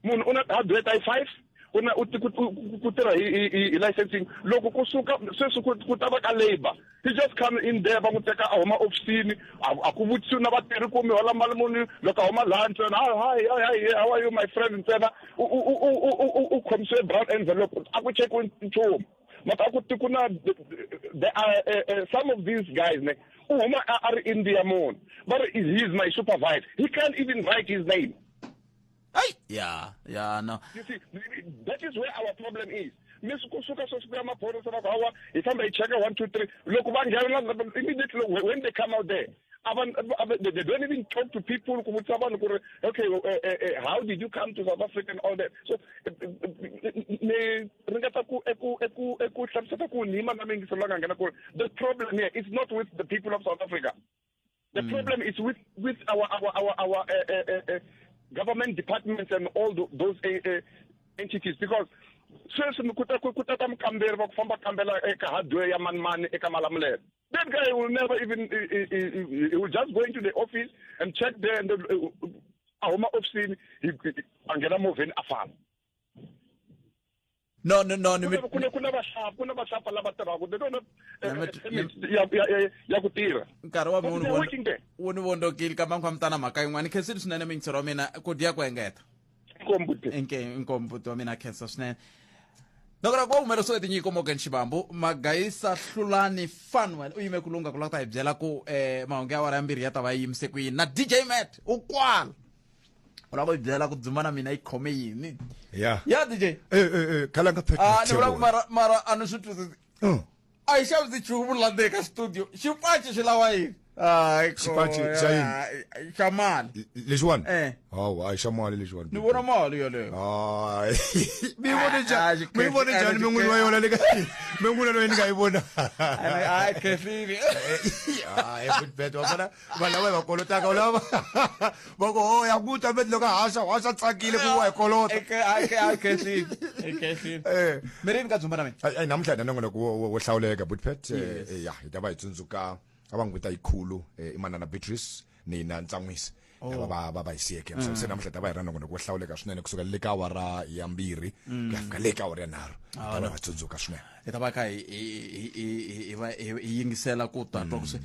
munhu una hardware ta 5 una ku tirha hi licensing loko kusuka sweswi ku ta va ka labor he just come in there va n'wi teka a huma ofisini a ku vutisiwi na vatirhi ku mi hola mali muni loko a huma lunch and hi how are you my friend ntsena u khomisiwe brown envelope a ku chekiwi nchumu maka a ku tikuna there are some of these guys ne u huma a ri India mon but he is my supervisor he can't even write his name. Yeah, no. You see, that is where our problem is. Miss Kusuka Sospama Porus of our, if I'm a checker 1, 2, 3, look, immediately when they come out there, they don't even talk to people. Okay, how did you come to South Africa and all that? So, the problem here is not with the people of South Africa. The problem is with our government departments and all those entities because that guy will never even he will just go into the office and check there and get a move in afam. No. They don't have nkarhi wa munhu wu ni vondokile ka mangu mtana mhaka yin'wana khensile swinene mingisero wa mina ku diya ku engeta inkombuti wa mina khensa swinene loko ku humeleriwa tinyiko Morgan Xivambu Magayisa Hlulani Fanwell u yime ku lunga ku lava ta hi byela ku mahungu ya wara yambirhi ya ta va yimise ku yini na DJ Matt u kwala u lava ku byela ku dzumba na mina yi khome yini ya DJ Khalanga Pat ni vula mara a ni swi twisisi a hi xavisi nchumu la ndzeni ka studio xipaci xi lava yini xipaci xa yini xa mali lexiwani hayi xa mali lexiwani ni vona mali yoleyo mi vone njhani mi n'wini wa yona menguna lo ngayibona hayi khefini hayi butbet wabona balawe bakolota ka laba bako yakuta bet loka hasa tsakile kuwa ekolota hayi khefini merini ka dzumba mina ay namhlanje nongona kuhlawuleka butpet ya idaba itsunzuka abangukuta ikhulu imanana Beatrice nina Ntsangwisi baba isiyeke mse namhlanje daba irana ngona kuhlawuleka swinene kusuka le ka wara ya 2 kuyafika le ka wara ya 3 daba itsunzuka swinene etaba ka yingisela ku tatwa kuse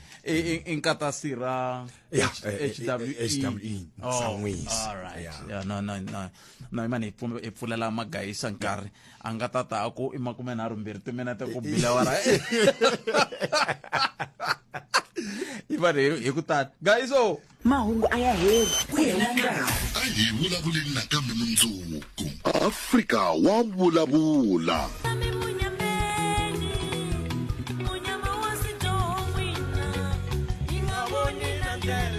inkata sira HWE Ntsangwisi yeah no imani ipfulela magayisa nkarhi angatata ako imakume 2 timinete ku bila wara Ivare ekutat guys mahungu aya heli kuyelanga ayivulavuleni nakambe mundzuku Afrika wa vulavula munyama wa sidomwina ingaboni na ndlela